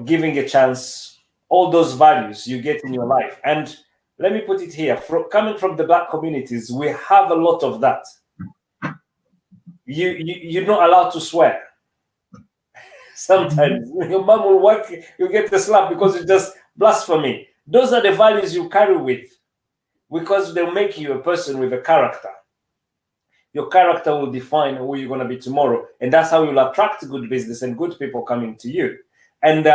giving a chance. All those values you get in your life. And let me put it here, coming from the Black communities, we have a lot of that. You're not allowed to swear. Sometimes your mom will work, you get the slap because it's just blasphemy. Those are the values you carry with, because they'll make you a person with a character. Your character will define who you're going to be tomorrow. And that's how you'll attract good business and good people coming to you. And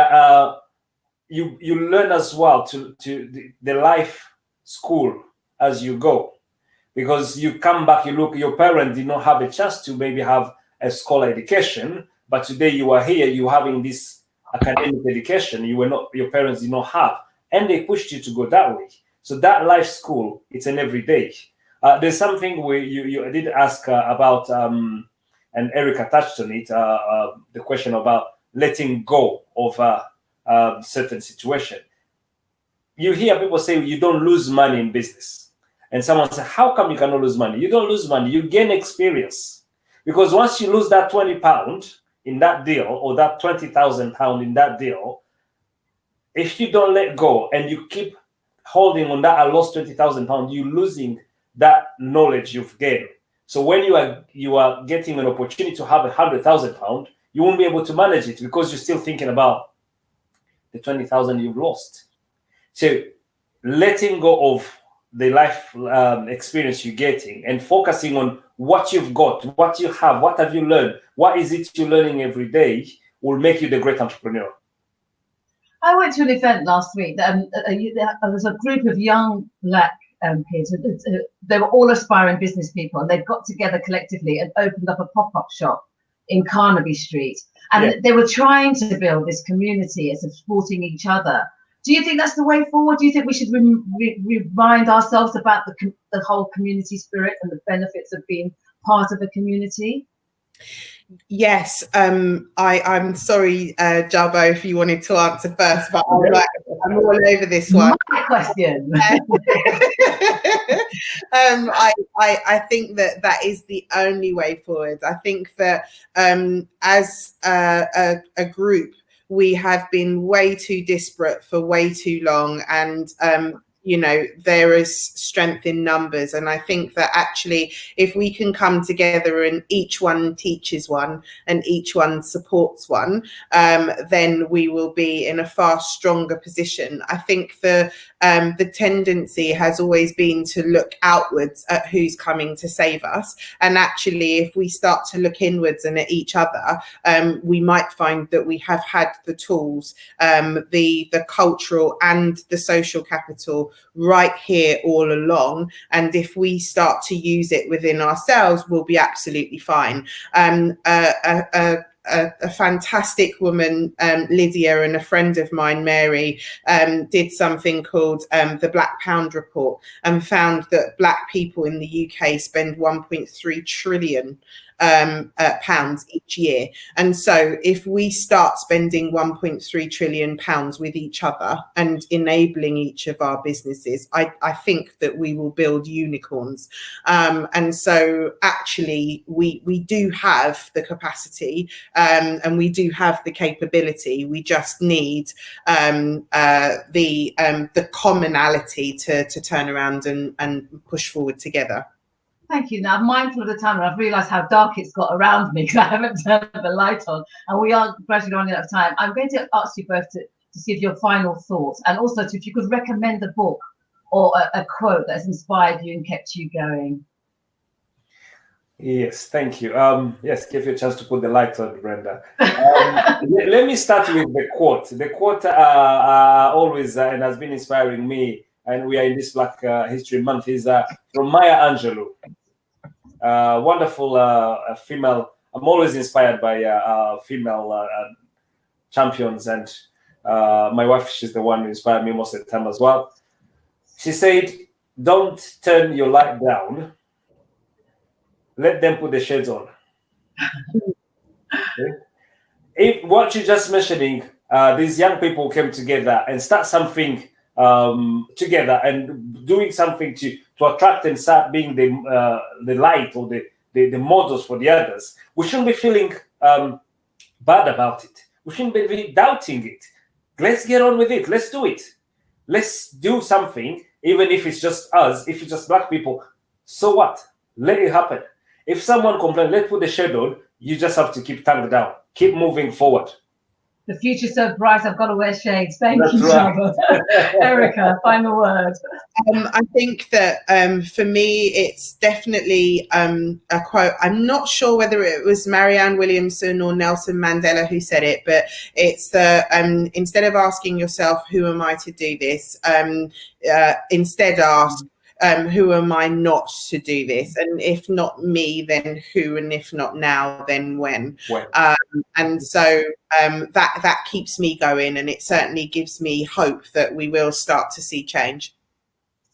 you learn as well to the life school as you go, because you come back, you look, your parents did not have a chance to maybe have a scholar education, but today you are here, you having this academic education your parents did not have, and they pushed you to go that way. So that life school, it's an everyday. There's something where you did ask about, and Erica touched on it, the question about letting go of certain situation. You hear people say you don't lose money in business, and someone says, how come you cannot lose money? You don't lose money, you gain experience. Because once you lose that £20 in that deal, or that £20,000 in that deal, if you don't let go and you keep holding on that I lost £20,000, you're losing that knowledge you've gained. So when you are getting an opportunity to have £100,000, you won't be able to manage it because you're still thinking about the 20,000 you've lost. So letting go of the life experience you're getting and focusing on what you've got, what you have, what have you learned, what is it you're learning every day will make you the great entrepreneur. I went to an event last week. There was a group of young Black kids. They were all aspiring business people, and they got together collectively and opened up a pop-up shop in Carnaby Street. And they were trying to build this community as of supporting each other. Do you think that's the way forward? Do you think we should remind ourselves about the whole community spirit and the benefits of being part of a community? Yes, I'm sorry, Jabo, if you wanted to answer first, but I'm all over this one. My question. I think that is the only way forward. I think that as a group, we have been way too disparate for way too long, and there is strength in numbers. And I think that actually, if we can come together and each one teaches one and each one supports one, then we will be in a far stronger position. I think the tendency has always been to look outwards at who's coming to save us. And actually, if we start to look inwards and at each other, we might find that we have had the tools, the cultural and the social capital right here all along. And if we start to use it within ourselves, we'll be absolutely fine. A fantastic woman, Lydia, and a friend of mine, Mary, did something called the Black Pound Report, and found that Black people in the UK spend 1.3 trillion pounds each year. And so if we start spending 1.3 trillion pounds with each other and enabling each of our businesses, I think that we will build unicorns. And so actually we do have the capacity, and we do have the capability. We just need the commonality to turn around and push forward together. Thank you. Now, I'm mindful of the time, and I've realised how dark it's got around me because I haven't turned the light on, and we are gradually running out of time. I'm going to ask you both to give your final thoughts, and also if you could recommend a book or a quote that has inspired you and kept you going. Yes, thank you. Yes, give you a chance to put the light on, Brenda. Let me start with the quote. The quote always and has been inspiring me, and we are in this Black History Month, is from Maya Angelou. Wonderful female. I'm always inspired by female champions, and my wife, she's the one who inspired me most of the time as well. She said, "Don't turn your light down. Let them put the shades on." Okay? If what you're just mentioning, these young people came together and start something together and doing something to attract and start being the light or the models for the others, we shouldn't be feeling bad about it. We shouldn't be really doubting it. Let's get on with it. Let's do it. Let's do something, even if it's just us, if it's just Black people. So what? Let it happen. If someone complains, let's put the shade on. You just have to keep tongue down. Keep moving forward. The future's so bright, I've got to wear shades. Thank That's you, right. Erica, final word. I think that for me, it's definitely a quote. I'm not sure whether it was Marianne Williamson or Nelson Mandela who said it, but it's the instead of asking yourself, who am I to do this? Instead ask, who am I not to do this? And if not me, then who? And if not now, then when? And so that keeps me going, and it certainly gives me hope that we will start to see change.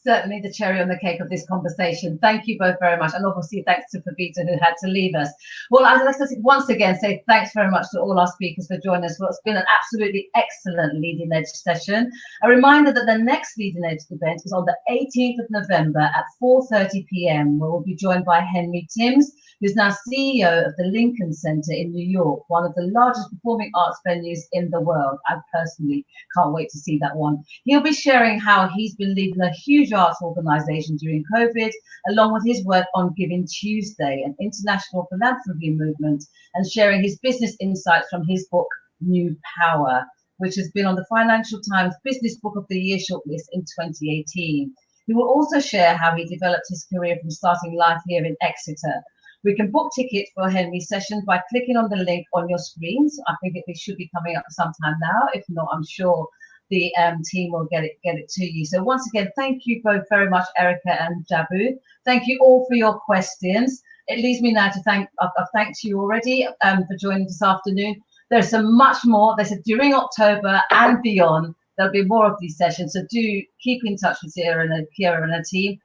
Certainly the cherry on the cake of this conversation. Thank you both very much. And obviously thanks to Pavita, who had to leave us. Well, I'd like to once again say thanks very much to all our speakers for joining us. Well, it's been an absolutely excellent Leading Edge session. A reminder that the next Leading Edge event is on the 18th of November at 4:30 p.m, where we'll be joined by Henry Timms, who's now CEO of the Lincoln Center in New York, one of the largest performing arts venues in the world. I personally can't wait to see that one. He'll be sharing how he's been leading a huge arts organization during COVID, along with his work on Giving Tuesday, an international philanthropy movement, and sharing his business insights from his book, New Power, which has been on the Financial Times Business Book of the Year shortlist in 2018. He will also share how he developed his career from starting life here in Exeter. We can book tickets for Henry's session by clicking on the link on your screens. I think it should be coming up sometime now. If not, I'm sure the team will get it to you. So once again, thank you both very much, Erica and Jabu. Thank you all for your questions. It leaves me now to I've thanked you already for joining this afternoon. There's so much more. There's during October and beyond. There'll be more of these sessions. So do keep in touch with Kira and her team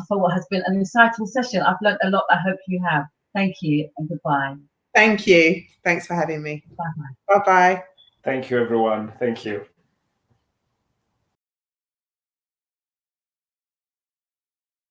for what has been an insightful session. I've learned a lot. I hope you have. Thank you and goodbye. Thank you. Thanks for having me. Bye-bye. Bye-bye. Thank you, everyone. Thank you.